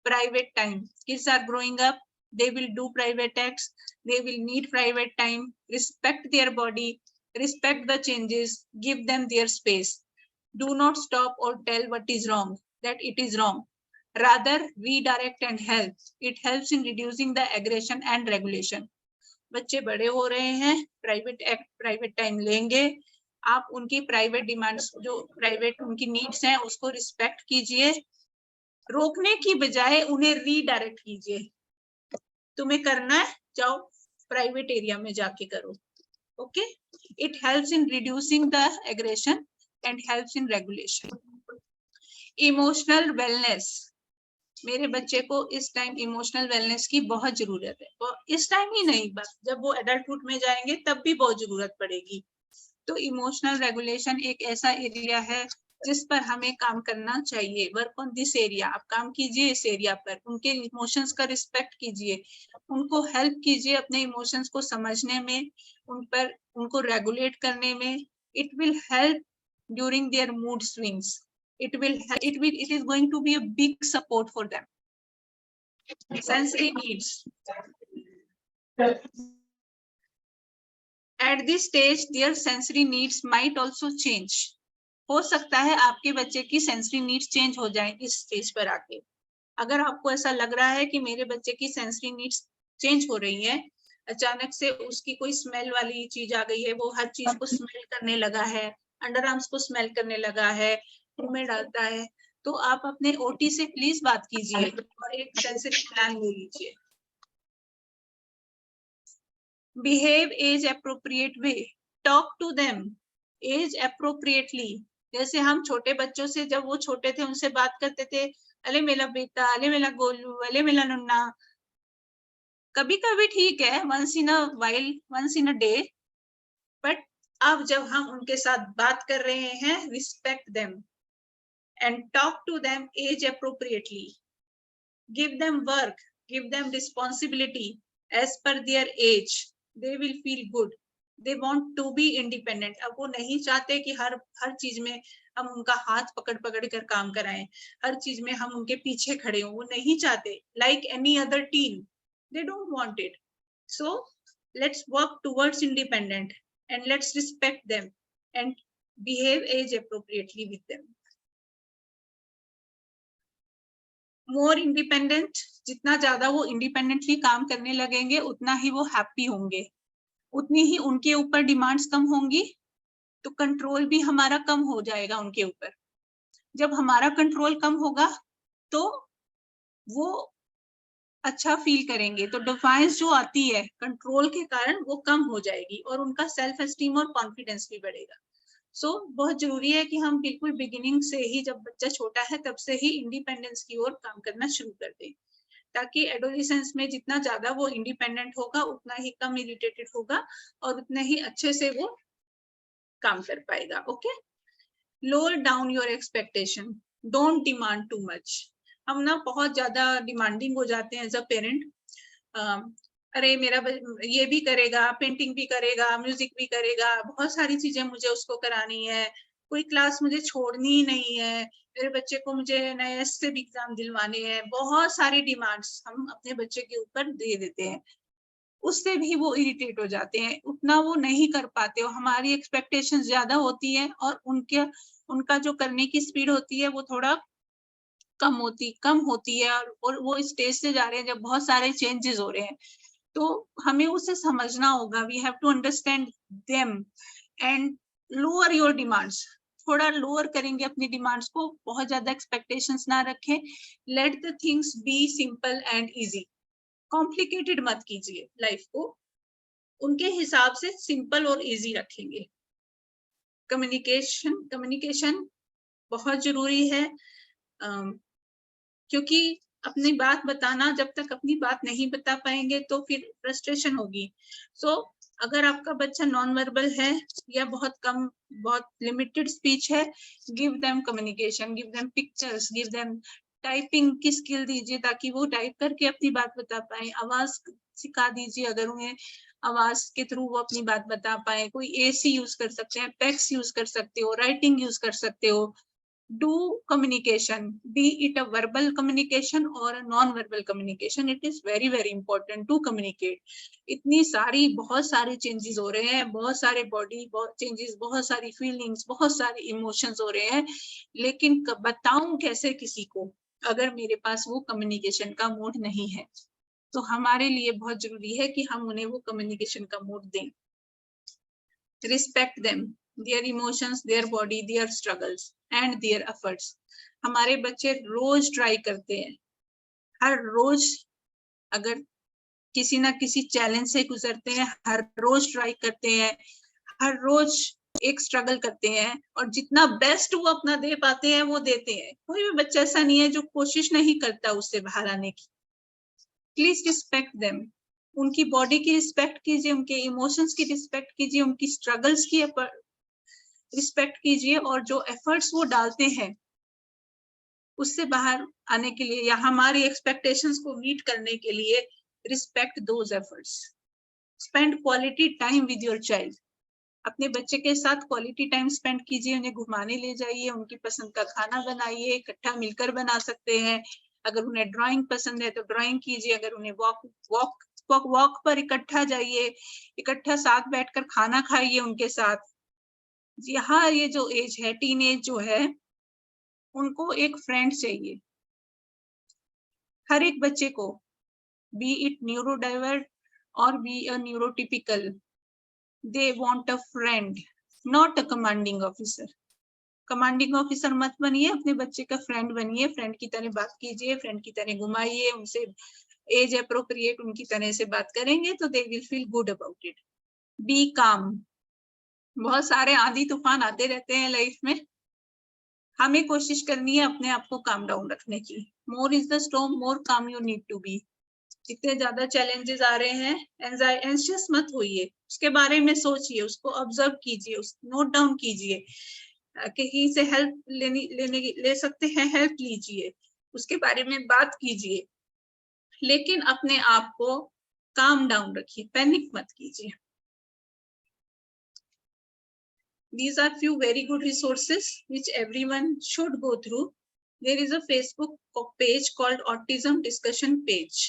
Private time. Kids are growing up. They will do private acts. They will need private time. Respect their body. Respect the changes. Give them their space. Do not stop or tell what is wrong, that it is wrong. Rather, redirect and help. It helps in reducing the aggression and regulation. बच्चे बड़े हो रहे हैं, private act, private time लेंगे, आप उनकी private demands, जो private उनकी नीड्स हैं, उसको रिस्पेक्ट कीजिए, रोकने की बजाय उन्हें रीडायरेक्ट कीजिए. तुम्हें करना है, जाओ प्राइवेट एरिया में जाके करो. Okay, it helps in reducing the aggression and helps in regulation. Emotional wellness. मेरे बच्चे को इस टाइम इमोशनल वेलनेस की बहुत जरूरत है, और इस टाइम ही नहीं, बस जब वो एडल्टहुड में जाएंगे तब भी बहुत जरूरत पड़ेगी. तो इमोशनल रेगुलेशन एक ऐसा एरिया है जिस पर हमें काम करना चाहिए. Work on this area. आप काम कीजिए इस एरिया पर, उनके इमोशंस का रिस्पेक्ट कीजिए, उनको हेल्प कीजिए अपने इमोशंस को समझने में, उन पर उनको रेगुलेट करने में. It will help during their mood swings. It is going to be a big support for them. Sensory needs. At this stage, their sensory needs might also change. हो सकता है आपके बच्चे की sensory needs change हो जाए इस stage पर आके. अगर आपको ऐसा लग रहा है कि मेरे बच्चे की sensory needs change हो रही है, अचानक से उसकी कोई स्मेल वाली चीज आ गई है, वो हर चीज को स्मेल करने लगा है, अंडर आर्म्स को स्मेल करने लगा है, मुंह में डालता है, तो आप अपने ओटी से प्लीज बात कीजिए और एक सेंसिटिव प्लान ले लीजिए। Behave as appropriate way, talk to them as appropriately. जैसे हम छोटे बच्चों से जब वो छोटे थे उनसे बात करते थे, अले मेरा बेटा, अले मेरा गोलू, अले मेरा नन्ना, कभी कभी ठीक है, once in a while, once in a day, but अब जब हम उनके साथ बात कर रहे हैं, respect them and talk to them as appropriately, give them work, give them responsibility as per their age, they will feel good, they want to be independent. अब वो नहीं चाहते कि हर चीज में हम उनका हाथ पकड़ पकड़ कर काम कराएं, हर चीज में हम उनके पीछे खड़े हों, वो नहीं चाहते। Like any other tin, they don't want it. So let's work towards independent and let's respect them and behave age appropriately with them. More independent, जितना ज्यादा वो independently काम करने लगेंगे उतना ही वो happy होंगे, उतनी ही उनके ऊपर डिमांड्स कम होंगी, तो कंट्रोल भी हमारा कम हो जाएगा उनके ऊपर। जब हमारा कंट्रोल कम होगा तो वो अच्छा फील करेंगे, तो डिफाइंस जो आती है कंट्रोल के कारण वो कम हो जाएगी और उनका सेल्फ एस्टीम और कॉन्फिडेंस भी बढ़ेगा। सो बहुत जरूरी है कि हम बिल्कुल बिगिनिंग से ही, जब बच्चा छोटा है तब से ही इंडिपेंडेंस की ओर काम करना शुरू कर दें, ताकि एडोलेसेंस में जितना ज्यादा वो इंडिपेंडेंट होगा उतना ही कम इरिटेटेड होगा और उतने ही अच्छे से वो काम कर पाएगा। Okay, lower down your expectation, don't demand too much. हम ना बहुत ज्यादा डिमांडिंग हो जाते हैं एज अ पेरेंट, अरे मेरा ये भी करेगा, पेंटिंग भी करेगा, म्यूजिक भी करेगा, बहुत सारी चीजें मुझे उसको करानी है, कोई क्लास मुझे छोड़नी ही नहीं है, मेरे बच्चे को मुझे नए से भी एग्जाम दिलवाने हैं, बहुत सारी डिमांड्स हम अपने बच्चे के ऊपर दे देते हैं, उससे भी वो इरिटेट हो जाते हैं, उतना वो नहीं कर पाते, और हमारी एक्सपेक्टेशंस ज्यादा होती है और उनका जो करने की स्पीड होती है वो थोड़ा कम होती है, और वो स्टेज से जा रहे हैं जब बहुत सारे चेंजेस हो रहे हैं, तो हमें उसे समझना होगा। We have to understand them and lower your demands, थोड़ा लोअर करेंगे अपनी डिमांड्स को, बहुत ज्यादा एक्सपेक्टेशंस ना रखें, let the things be simple and easy, complicated मत कीजिए लाइफ को, उनके हिसाब से सिंपल और इजी रखेंगे। कम्युनिकेशन बहुत जरूरी है, क्योंकि अपनी बात बताना, जब तक अपनी बात नहीं बता पाएंगे तो फिर फ्रस्ट्रेशन होगी। सो अगर आपका बच्चा नॉन वर्बल है या बहुत लिमिटेड स्पीच है, give them communication, give them pictures, give them typing की स्किल दीजिए ताकि वो टाइप करके अपनी बात बता पाए, आवाज सिखा दीजिए अगर उन्हें आवाज के थ्रू वो अपनी बात बता पाए, कोई एसी यूज कर सकते हैं, पेक्स यूज कर सकते हो, राइटिंग यूज कर सकते हो। Do communication, be it a verbal communication or a non-verbal communication, it is very very important to communicate. इतनी सारी बहुत सारे चेंजेस हो रहे हैं, बहुत सारे बॉडी चेंजेस, बहुत सारी फीलिंग्स, बहुत सारे इमोशंस हो रहे हैं, लेकिन बताऊं कैसे किसी को अगर मेरे पास वो कम्युनिकेशन का मोड नहीं है। तो हमारे लिए बहुत जरूरी है कि हम उन्हें वो कम्युनिकेशन का मोड दें। Respect them, their emotions, their body, their struggles and their efforts. हमारे बच्चे रोज ट्राई करते हैं, हर रोज अगर किसी ना किसी चैलेंज से गुजरते हैं, हर रोज ट्राई करते हैं, हर रोज एक स्ट्रगल करते हैं, और जितना बेस्ट वो अपना दे पाते हैं वो देते हैं। कोई भी बच्चा ऐसा नहीं है जो कोशिश नहीं करता उससे बाहर आने की। प्लीज रिस्पेक्ट देम, उनकी बॉडी की रिस्पेक्ट कीजिए, उनके इमोशंस की रिस्पेक्ट कीजिए, उनकी स्ट्रगल्स की रिस्पेक्ट कीजिए, और जो एफर्ट्स वो डालते हैं उससे बाहर आने के लिए या हमारी एक्सपेक्टेशंस को मीट करने के लिए, respect those efforts. Spend quality time with your child, अपने बच्चे के साथ क्वालिटी टाइम स्पेंड कीजिए, उन्हें घुमाने ले जाइए, उनकी पसंद का खाना बनाइए, इकट्ठा मिलकर बना सकते हैं, अगर उन्हें ड्राइंग पसंद है तो ड्राइंग कीजिए, अगर उन्हें वॉक पर इकट्ठा जाइए, इकट्ठा साथ बैठकर खाना खाइए उनके साथ। यहाँ ये जो एज है, टीन एज जो है, उनको एक फ्रेंड चाहिए, हर एक बच्चे को, B it neuro divert or be a neurotypical. They want a friend, not a commanding officer. Commanding officer मत बनिए, अपने बच्चे का फ्रेंड बनिए, फ्रेंड की तरह बात कीजिए, फ्रेंड की तरह घुमाइए, उनसे एज अप्रोप्रिएट उनकी तरह से बात करेंगे तो they will feel good about it. Be calm. बहुत सारे आंधी तूफान आते रहते हैं लाइफ में, हमें कोशिश करनी है अपने आप को काम डाउन रखने की. मोर इज द स्टॉर्म, मोर काम यू नीड टू बी. जितने ज्यादा चैलेंजेस आ रहे हैं, एंशियस मत होइए, उसके बारे में सोचिए, उसको ऑब्जर्व कीजिए, उस नोट डाउन कीजिए, कहीं से हेल्प ले सकते हैं, हेल्प लीजिए, उसके बारे में बात कीजिए, लेकिन अपने आप को काम डाउन रखिए, पैनिक मत कीजिए. These are few very good resources which everyone should go through. There is a Facebook page called Autism Discussion Page.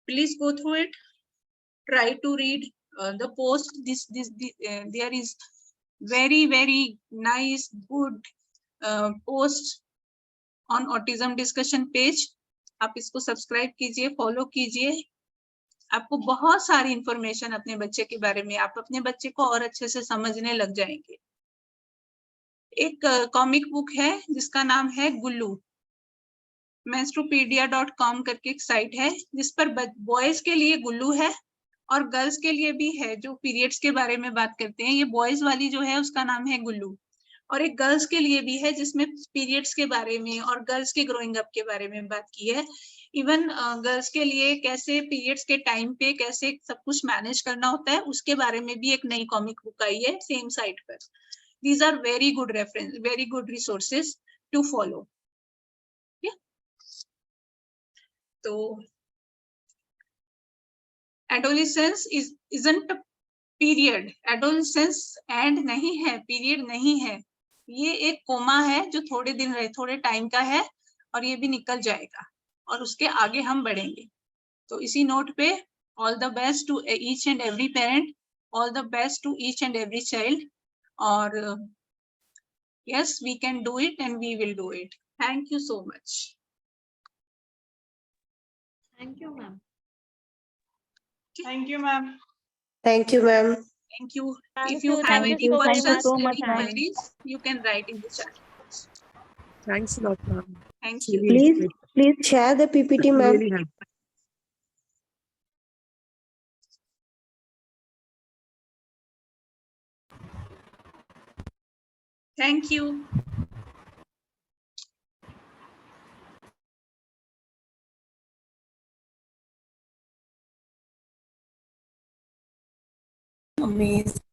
Please go through it. Try to read the post. There is very nice, good post on Autism Discussion Page. आप इसको subscribe कीजिए, follow कीजिए. आपको बहुत सारी information अपने बच्चे के बारे में, आप अपने बच्चे को और अच्छे से समझने लग जाएंगे. एक कॉमिक बुक है जिसका नाम है गुल्लू. menstrupedia.com करके एक साइट है जिस पर बॉयज के लिए गुल्लू है और गर्ल्स के लिए भी है, जो पीरियड्स के बारे में बात करते हैं. ये बॉयज वाली जो है उसका नाम है गुल्लू, और एक गर्ल्स के लिए भी है जिसमें पीरियड्स के बारे में और गर्ल्स के ग्रोइंग अप के बारे में बात की है. इवन गर्ल्स के लिए कैसे पीरियड्स के टाइम पे कैसे सब कुछ मैनेज करना होता है उसके बारे में भी एक नई कॉमिक बुक आई है सेम साइट पर. These are very good reference, very good resources to follow. Yeah. So adolescence isn't a period. Adolescence end नहीं है, period नहीं है. ये एक कोमा है जो थोड़े दिन रहे, थोड़े टाइम का है और ये भी निकल जाएगा और उसके आगे हम बढ़ेंगे. तो इसी नोट पे all the best to each and every parent, all the best to each and every child. और yes, we can do it and we will do it. Thank you so much. Thank you, ma'am. Thank you, ma'am. Thank you, ma'am. Thank you. Thank If you you, have thank any you so questions, much, any ma'am. queries, you can write in the chat. Thanks a lot, ma'am. Thank It's you. really Please, please share the PPT, ma'am. really helpful. Thank you. Amazing.